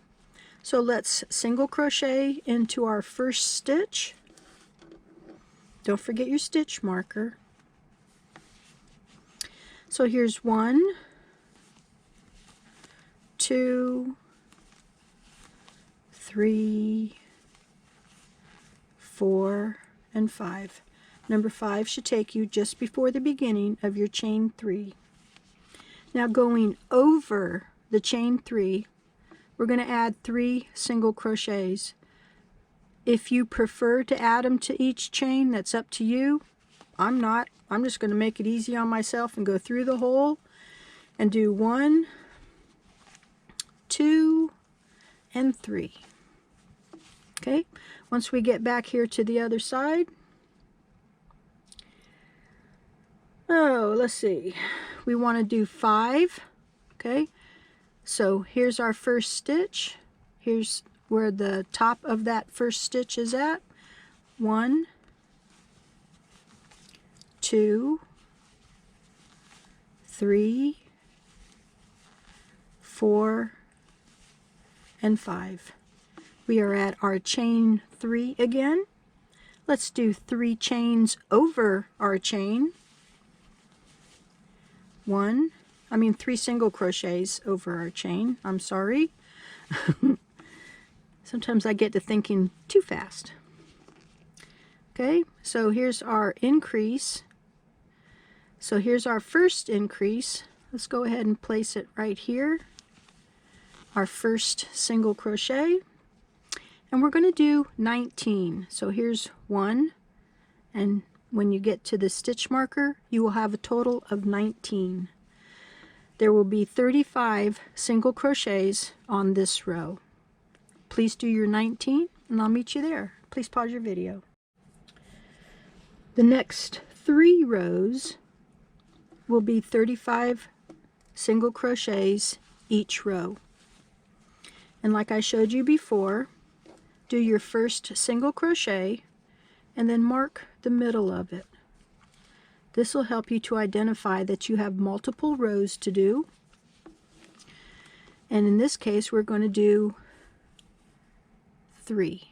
So let's single crochet into our first stitch. Don't forget your stitch marker. So here's 1, 2, 3, 4, and 5. Number 5 should take you just before the beginning of your chain 3. Now going over the chain 3, we're going to add 3 single crochets. If you prefer to add them to each chain, that's up to you. I'm not. I'm just going to make it easy on myself and go through the hole and do 1, 2, and 3. Okay, once we get back here to the other side, let's see, we want to do 5. Okay, so here's our first stitch. Here's where the top of that first stitch is at. 1, 2, 3, 4, and 5. We are at our chain 3 again. Let's do 3 chains over our chain. 3 single crochets over our chain. I'm sorry. Sometimes I get to thinking too fast. Okay, so here's our increase. So here's our first increase. Let's go ahead and place it right here. Our first single crochet. And we're going to do 19. So here's 1. And when you get to the stitch marker, you will have a total of 19. There will be 35 single crochets on this row. Please do your 19 and I'll meet you there. Please pause your video. The next 3 rows will be 35 single crochets each row. And like I showed you before, do your first single crochet and then mark the middle of it. This will help you to identify that you have multiple rows to do. And in this case, we're going to do 3.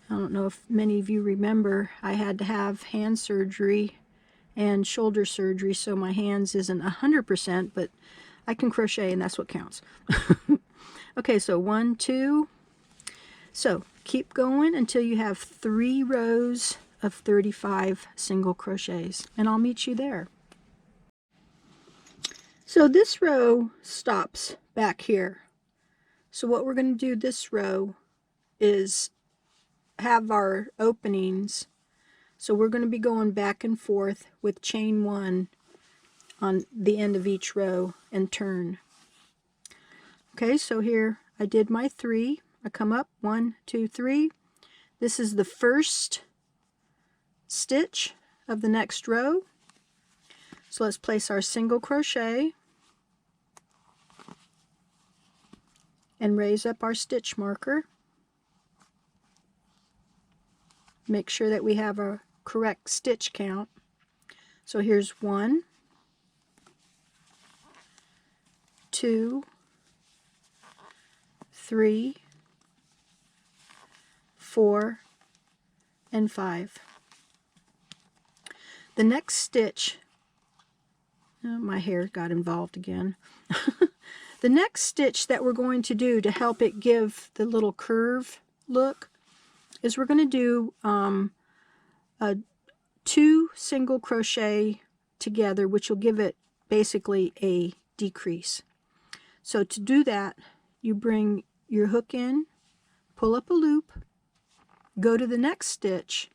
I don't know if many of you remember, I had to have hand surgery and shoulder surgery, so my hands isn't 100%, but I can crochet and that's what counts. Okay, so 1, 2. So keep going until you have 3 rows of 35 single crochets, and I'll meet you there. So this row stops back here. So what we're going to do this row is have our openings. So we're going to be going back and forth with chain 1 on the end of each row and turn. Okay, so here I did my 3. I come up 1, 2, 3. This is the first stitch of the next row. So let's place our single crochet and raise up our stitch marker. Make sure that we have a correct stitch count. So here's 1, 2, 3, 4, and 5. The next stitch, oh, my hair got involved again. The next stitch that we're going to do to help it give the little curve look is we're going to do 2 single crochet together, which will give it basically a decrease. So to do that, you bring your hook in, pull up a loop, go to the next stitch,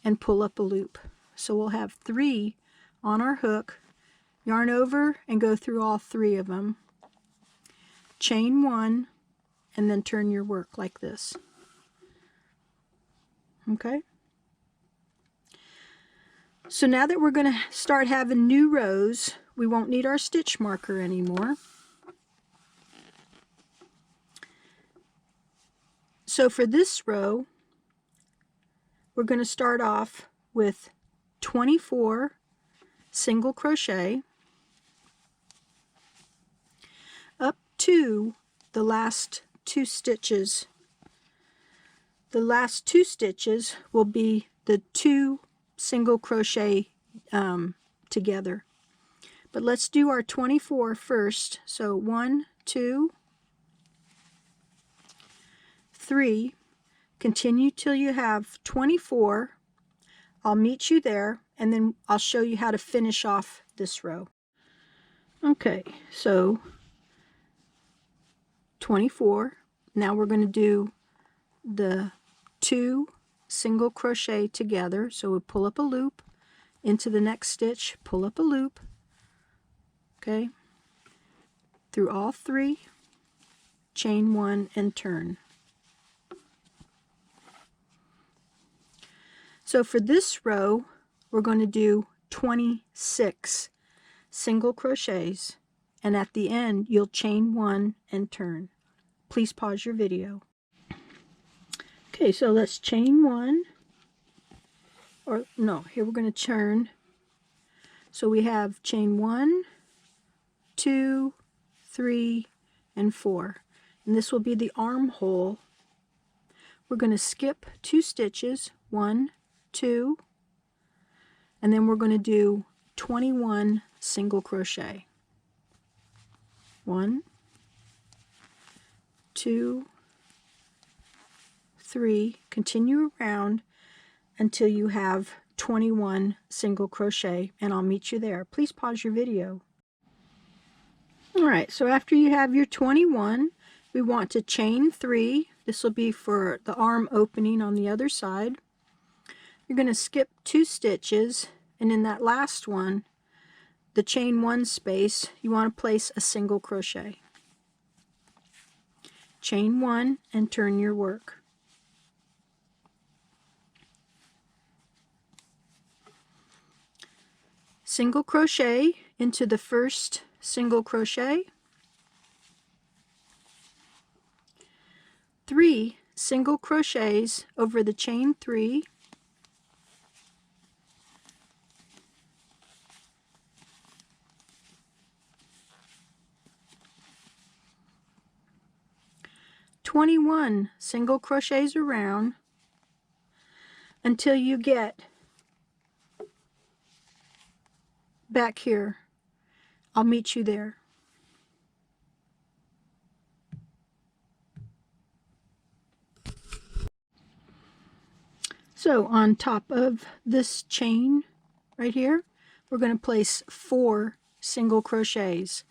and pull up a loop. So we'll have 3 on our hook, yarn over and go through all 3 of them, chain 1, and then turn your work like this. Okay? So now that we're going to start having new rows, we won't need our stitch marker anymore. So for this row, we're going to start off with 24 single crochet up to the last 2 stitches. The last 2 stitches will be the 2 single crochet together. But let's do our 24 first. So 1, 2, 3. Continue till you have 24. I'll meet you there, and then I'll show you how to finish off this row. Okay, so 24. Now we're going to do the 2 single crochet together. So we pull up a loop into the next stitch, pull up a loop, okay, through all 3, chain 1, and turn. So for this row, we're going to do 26 single crochets, and at the end you'll chain 1 and turn. Please pause your video. Okay, so let's chain 1, or no, here we're going to turn. So we have chain 1, 2, 3, and 4, and this will be the armhole we're going to skip 2 stitches, 1, 2, and then we're going to do 21 single crochet. 1, 2, 3, continue around until you have 21 single crochet, and I'll meet you there. Please pause your video. Alright, so after you have your 21, we want to chain 3. This will be for the arm opening on the other side. You're going to skip 2 stitches, and in that last one, the chain 1 space, you want to place a single crochet. Chain 1 and turn your work. Single crochet into the first single crochet, 3 single crochets over the chain 3, (21) single crochets around until you get back here. I'll meet you there. So on top of this chain right here, we're going to place 4 single crochets.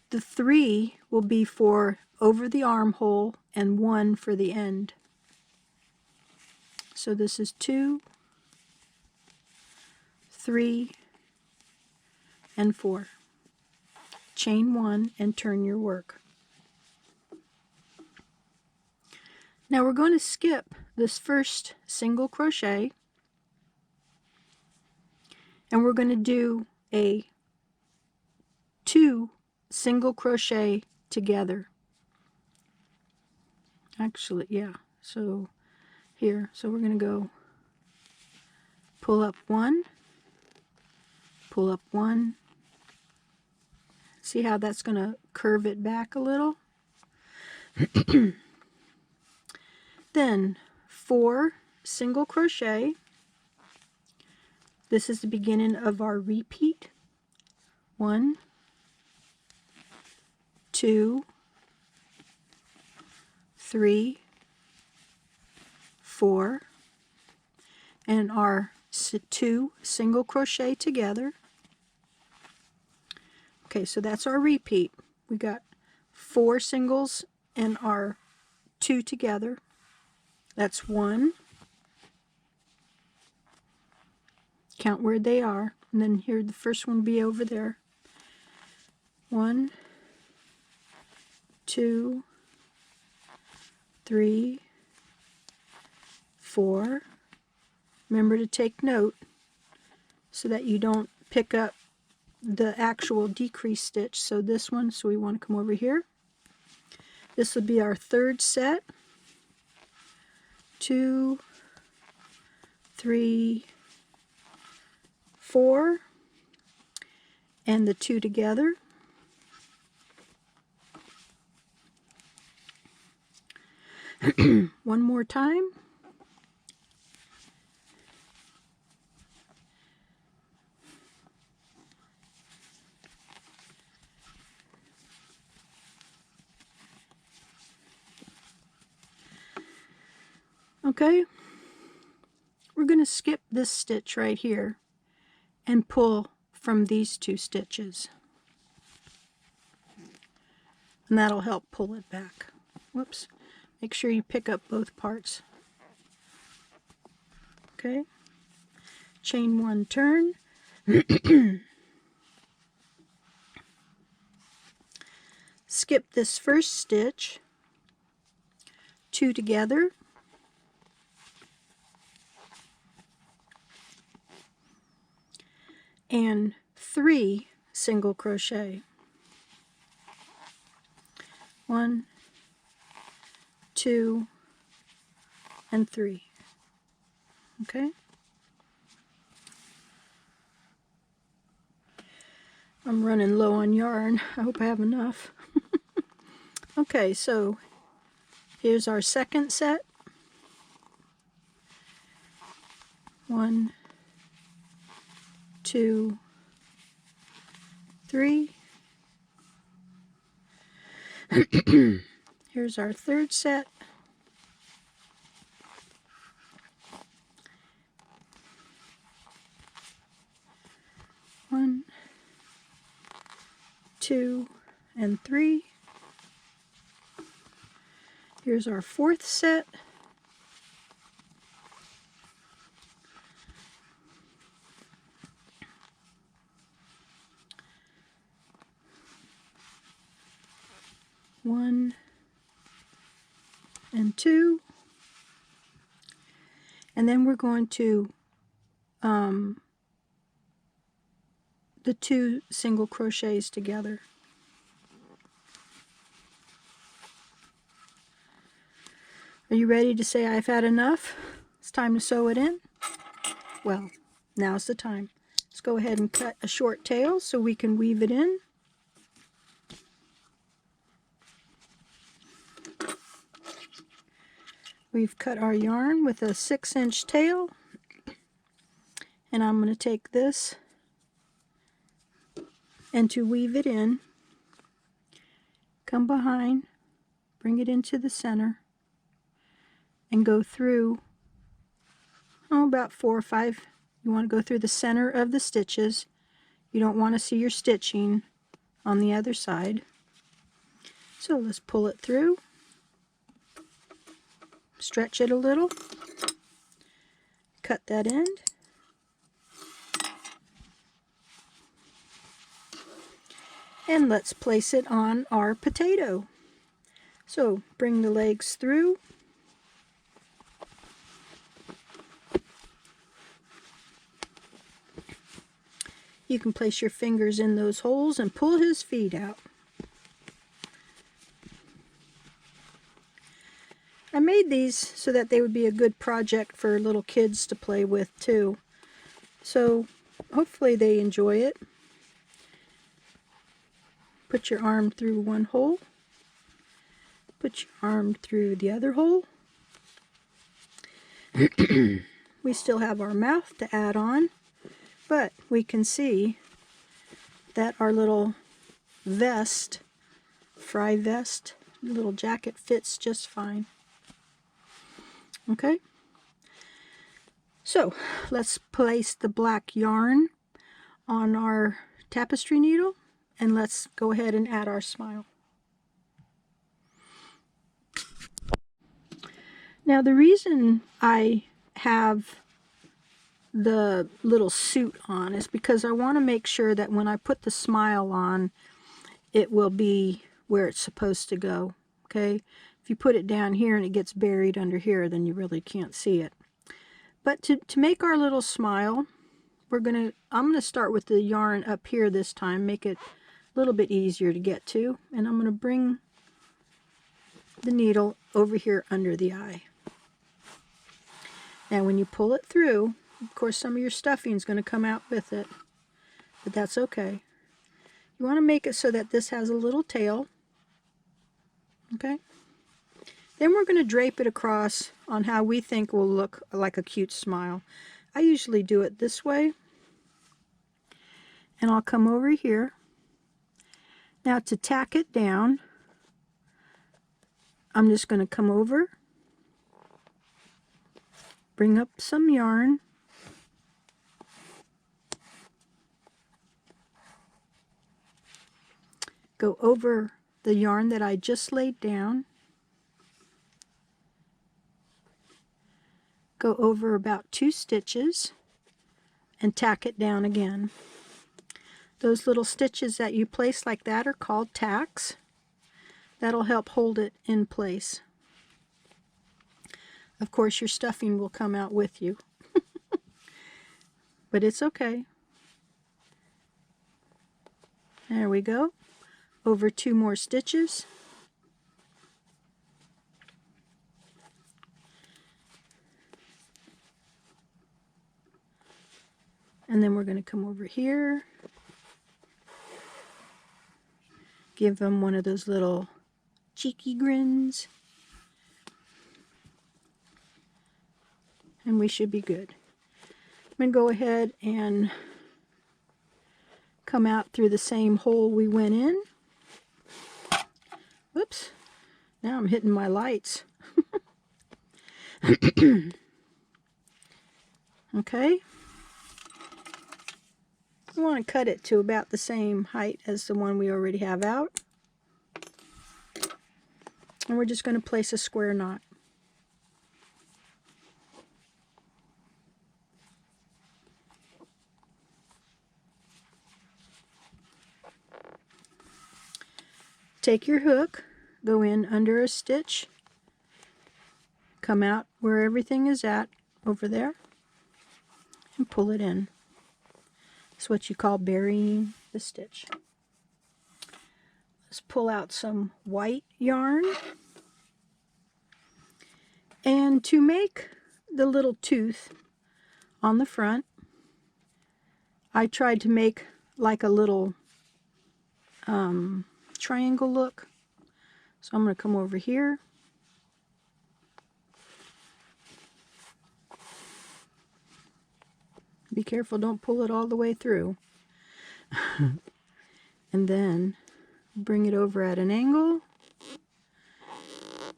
The 3 will be for over the armhole and 1 for the end. So this is 2, 3, and 4. Chain 1 and turn your work. Now we're going to skip this first single crochet, and we're going to do a 2 single crochet together. Actually, yeah, so here, so we're going to go pull up 1, pull up 1. See how that's going to curve it back a little? Then 4 single crochet. This is the beginning of our repeat. 1, 2, 3, 4, and our 2 single crochet together. Okay, so that's our repeat. We got 4 singles and our 2 together. That's 1. Count where they are, and then here the first one be over there. 1, 2, 3, 4. Remember to take note so that you don't pick up the actual decrease stitch. So this one, so we want to come over here. This would be our 3rd set. 2, 3, 4, and the 2 together. One more time. Okay, we're going to skip this stitch right here and pull from these 2 stitches, and that'll help pull it back. Whoops, make sure you pick up both parts. Okay, chain 1, turn. Skip this first stitch, 2 together, and 3 single crochet. 1, 2, and 3. Okay, I'm running low on yarn. I hope I have enough. Okay, so here's our second set. 1, 2, 3. Here's our third set. One, 2, and 3. Here's our fourth set. One and 2. And then we're going to the 2 single crochets together. Are you ready to say I've had enough? It's time to sew it in? Well, now's the time. Let's go ahead and cut a short tail so we can weave it in. We've cut our yarn with a 6-inch tail, and I'm going to take this, and to weave it in, come behind, bring it into the center, and go through, about 4 or 5. You want to go through the center of the stitches. You don't want to see your stitching on the other side. So let's pull it through, stretch it a little, cut that end, and let's place it on our potato. So bring the legs through, you can place your fingers in those holes and pull his feet out. I made these so that they would be a good project for little kids to play with too. So hopefully they enjoy it. Put your arm through one hole. Put your arm through the other hole. We still have our mouth to add on, but we can see that our little vest, fry vest, little jacket fits just fine. Okay, so let's place the black yarn on our tapestry needle, and let's go ahead and add our smile. Now the reason I have the little suit on is because I want to make sure that when I put the smile on, it will be where it's supposed to go. Okay, if you put it down here and it gets buried under here, then you really can't see it. But to make our little smile, I'm gonna start with the yarn up here this time, make it a little bit easier to get to, and I'm gonna bring the needle over here under the eye. Now when you pull it through, of course some of your stuffing is going to come out with it, but that's okay. You want to make it so that this has a little tail. Okay, then we're going to drape it across on how we think will look like a cute smile. I usually do it this way, and I'll come over here. Now to tack it down, I'm just going to come over, bring up some yarn, go over the yarn that I just laid down, go over about 2 stitches, and tack it down again. Those little stitches that you place like that are called tacks. That'll help hold it in place. Of course your stuffing will come out with you, but it's okay. There we go. Over 2 more stitches. And then we're going to come over here. Give them one of those little cheeky grins. And we should be good. I'm going to go ahead and come out through the same hole we went in. Whoops. Now I'm hitting my lights. Okay. We want to cut it to about the same height as the one we already have out. And we're just going to place a square knot. Take your hook, go in under a stitch, come out where everything is at over there, and pull it in. It's what you call burying the stitch. Let's pull out some white yarn. And to make the little tooth on the front, I tried to make like a little triangle look. So I'm going to come over here. Be careful, don't pull it all the way through. And then bring it over at an angle.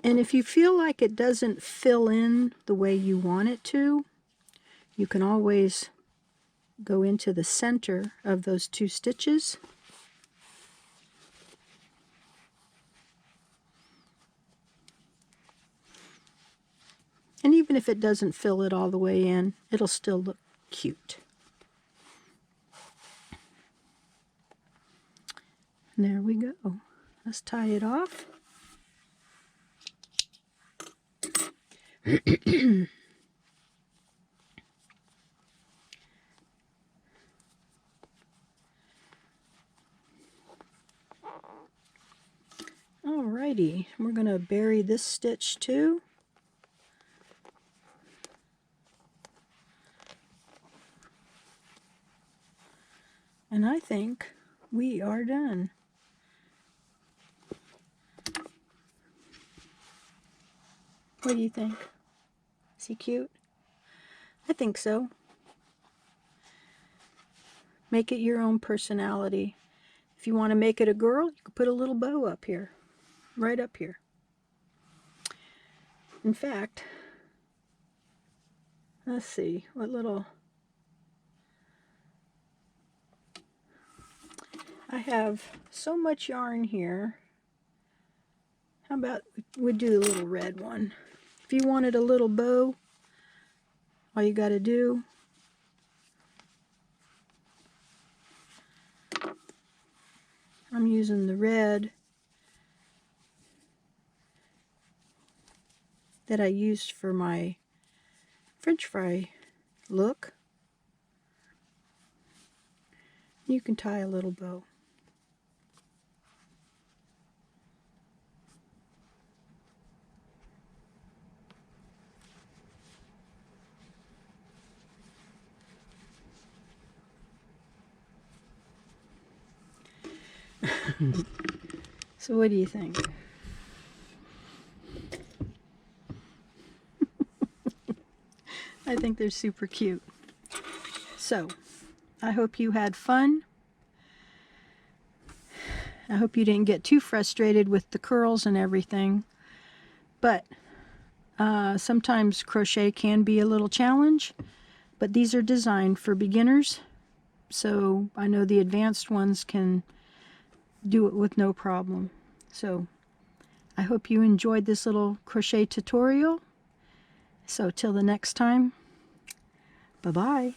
And if you feel like it doesn't fill in the way you want it to, you can always go into the center of those two stitches. And even if it doesn't fill it all the way in, it'll still look cute. And there we go. Let's tie it off. Alrighty, we're going to bury this stitch too. And I think we are done. What do you think? Is he cute? I think so. Make it your own personality. If you want to make it a girl, you can put a little bow up here. Right up here. In fact, let's see, what little... I have so much yarn here. How about we do the little red one? If you wanted a little bow, all you got to do I'm using the red that I used for my French fry look. You can tie a little bow. So what do you think? I think they're super cute. So, I hope you had fun. I hope you didn't get too frustrated with the curls and everything. But sometimes crochet can be a little challenge. But these are designed for beginners. So I know the advanced ones can do it with no problem. So I hope you enjoyed this little crochet tutorial. So till the next time, bye-bye.